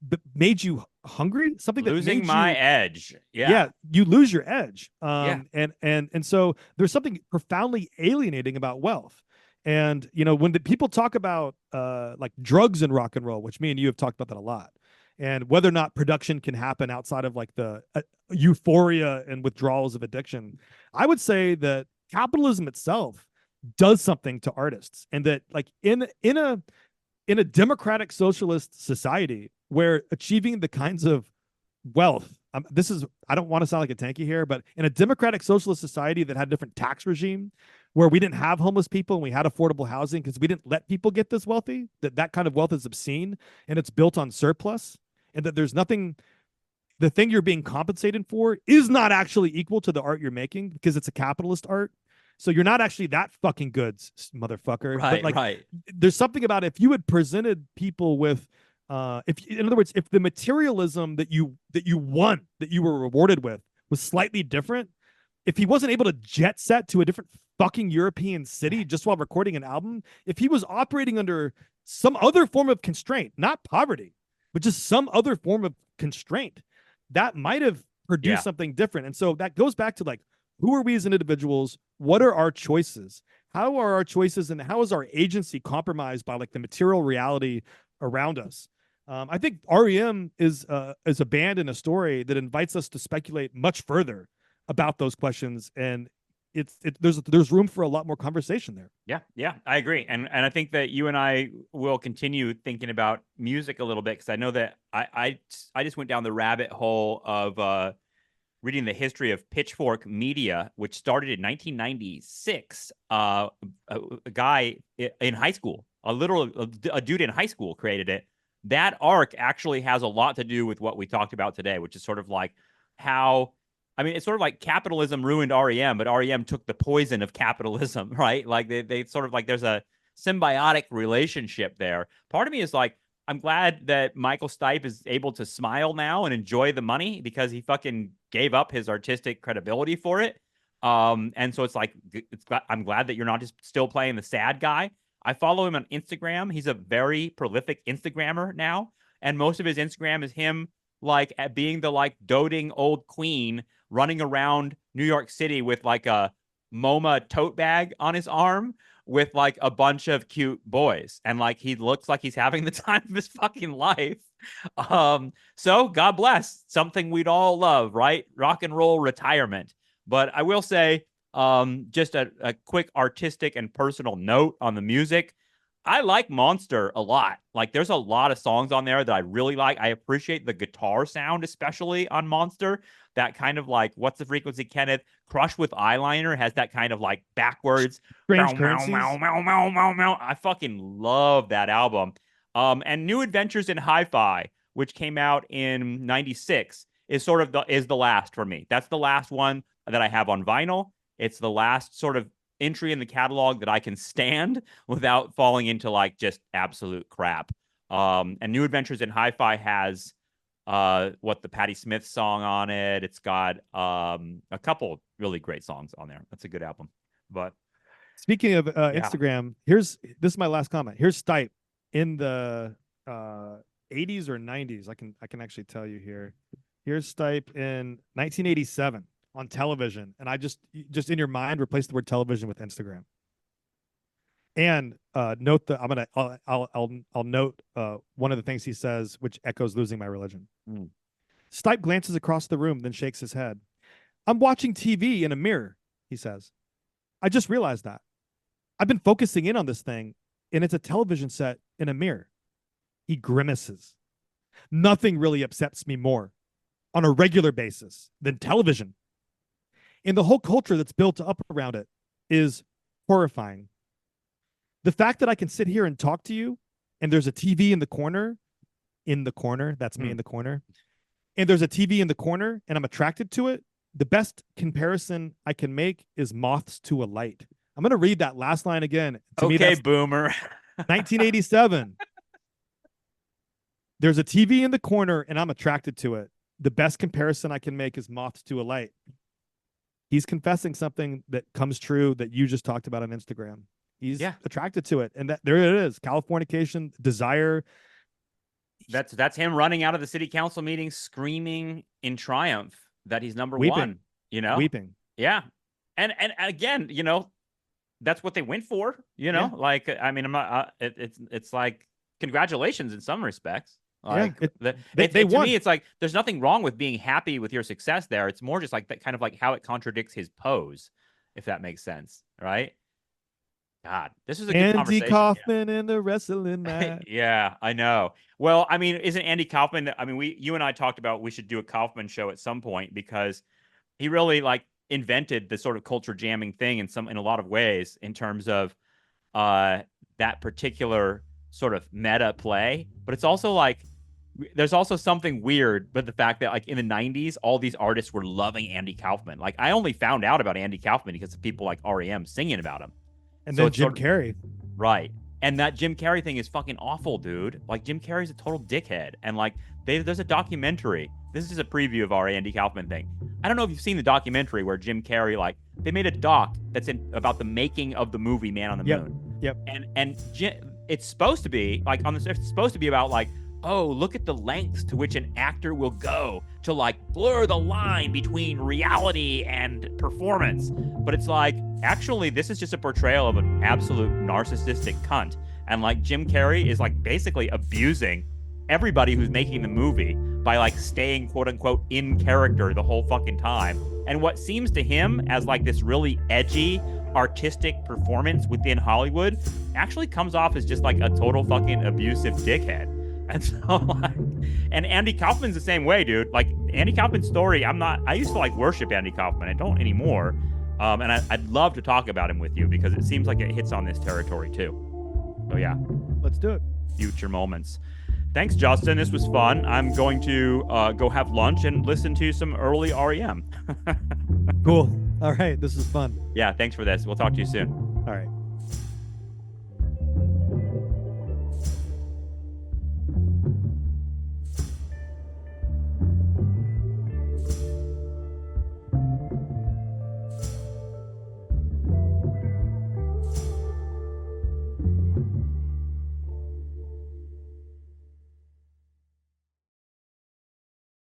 but made you hungry, something that losing made my you, edge. yeah, Yeah. you lose your edge. Yeah. And so there's something profoundly alienating about wealth. And when the people talk about like drugs and rock and roll, which me and you have talked about that a lot, and whether or not production can happen outside of like the euphoria and withdrawals of addiction, I would say that capitalism itself does something to artists, and that like in a democratic socialist society where achieving the kinds of wealth, this is, I don't want to sound like a tanky here, but in a democratic socialist society that had a different tax regime, where we didn't have homeless people and we had affordable housing because we didn't let people get this wealthy, that kind of wealth is obscene and it's built on surplus, and that there's nothing, the thing you're being compensated for is not actually equal to the art you're making because it's a capitalist art. So you're not actually that fucking good, motherfucker. Right. But like, Right. there's something about if you had presented people with, if in other words, if the materialism that you won, that you were rewarded with, was slightly different, if he wasn't able to jet set to a different fucking European city just while recording an album, if he was operating under some other form of constraint, not poverty, but just some other form of constraint, that might have produced something different. And so that goes back to like, who are we as individuals? What are our choices? How are our choices and how is our agency compromised by like the material reality around us? I think R.E.M. is a band and a story that invites us to speculate much further about those questions. And there's room for a lot more conversation there. Yeah, I agree, and I think that you and I will continue thinking about music a little bit because I know that I just went down the rabbit hole of reading the history of Pitchfork Media, which started in 1996. A guy in high school, a dude in high school created it. That arc actually has a lot to do with what we talked about today, which is sort of like how, I mean, it's sort of like capitalism ruined REM, but REM took the poison of capitalism, right? Like they sort of like there's a symbiotic relationship there. Part of me is like, I'm glad that Michael Stipe is able to smile now and enjoy the money because he fucking gave up his artistic credibility for it. And so it's like I'm glad that you're not just still playing the sad guy. I follow him on Instagram. He's a very prolific Instagrammer now, and most of his Instagram is him like at being the like doting old queen running around New York City with like a MoMA tote bag on his arm with like a bunch of cute boys, and like he looks like he's having the time of his fucking life. So God bless, something we'd all love, right? Rock and roll retirement. But I will say, just a quick artistic and personal note on the music. I like Monster a lot. Like there's a lot of songs on there that I really like. I appreciate the guitar sound, especially on Monster. That kind of like, what's the frequency, Kenneth? Crush with Eyeliner has that kind of like backwards. Strange Meow, meow, currencies. meow, meow, meow, meow, meow. I fucking love that album. And New Adventures in Hi-Fi, which came out in '96, is sort of the last for me. That's the last one that I have on vinyl. It's the last sort of entry in the catalog that I can stand without falling into like just absolute crap. And New Adventures in Hi-Fi has what the Patti Smith song on it. It's got a couple really great songs on there. That's a good album. But speaking of Instagram, this is my last comment. Here's Stipe in the 80s or 90s. I can actually tell you here. Here's Stipe in 1987 on television, and I just in your mind replace the word television with Instagram. And note that I'll note one of the things he says, which echoes losing my religion. Stipe glances across the room, then shakes his head. I'm watching TV in a mirror, he says. I just realized that. I've been focusing in on this thing, and it's a television set in a mirror. He grimaces. Nothing really upsets me more on a regular basis than television. And the whole culture that's built up around it is horrifying. The fact that I can sit here and talk to you, and there's a TV in the corner, that's me in the corner, and there's a TV in the corner, and I'm attracted to it, the best comparison I can make is moths to a light. I'm going to read that last line again. To me, that's boomer. 1987. There's a TV in the corner, and I'm attracted to it. The best comparison I can make is moths to a light. He's confessing something that comes true that you just talked about on Instagram. He's attracted to it. And there it is. Californication, desire. That's him running out of the city council meeting screaming in triumph that he's number Weeping. one, you know? Weeping. Yeah. And again, you know, that's what they went for, you know? Yeah. Like, I mean, I'm not, it's like, congratulations in some respects. Like they to won. me, it's like there's nothing wrong with being happy with your success there. It's more just like that kind of like how it contradicts his pose, if that makes sense, right? God, this is a good conversation. Andy Kaufman in the wrestling match. Yeah, I know. Well, I mean, isn't Andy Kaufman? I mean, you and I talked about we should do a Kaufman show at some point because he really like invented the sort of culture jamming thing in a lot of ways in terms of that particular sort of meta play. But it's also like there's also something weird, but the fact that like in the 90s, all these artists were loving Andy Kaufman. Like I only found out about Andy Kaufman because of people like R.E.M. singing about him. And so then Jim Carrey. Right. And that Jim Carrey thing is fucking awful, dude. Like Jim Carrey's a total dickhead. And like there's a documentary. This is a preview of our Andy Kaufman thing. I don't know if you've seen the documentary where Jim Carrey, like they made a doc that's about the making of the movie Man on the Moon. Yep. And it's supposed to be like it's supposed to be about like, oh, look at the lengths to which an actor will go to like blur the line between reality and performance. But it's like, actually, this is just a portrayal of an absolute narcissistic cunt. And like Jim Carrey is like basically abusing everybody who's making the movie by like staying quote unquote in character the whole fucking time. And what seems to him as like this really edgy artistic performance within Hollywood actually comes off as just like a total fucking abusive dickhead. And so like, and Andy Kaufman's the same way, dude. Like Andy Kaufman's story, I used to like worship Andy Kaufman. I don't anymore. And I'd love to talk about him with you because it seems like it hits on this territory too. So yeah. Let's do it. Future moments. Thanks, Justin. This was fun. I'm going to go have lunch and listen to some early R.E.M. Cool. All right. This is fun. Yeah, thanks for this. We'll talk to you soon. All right.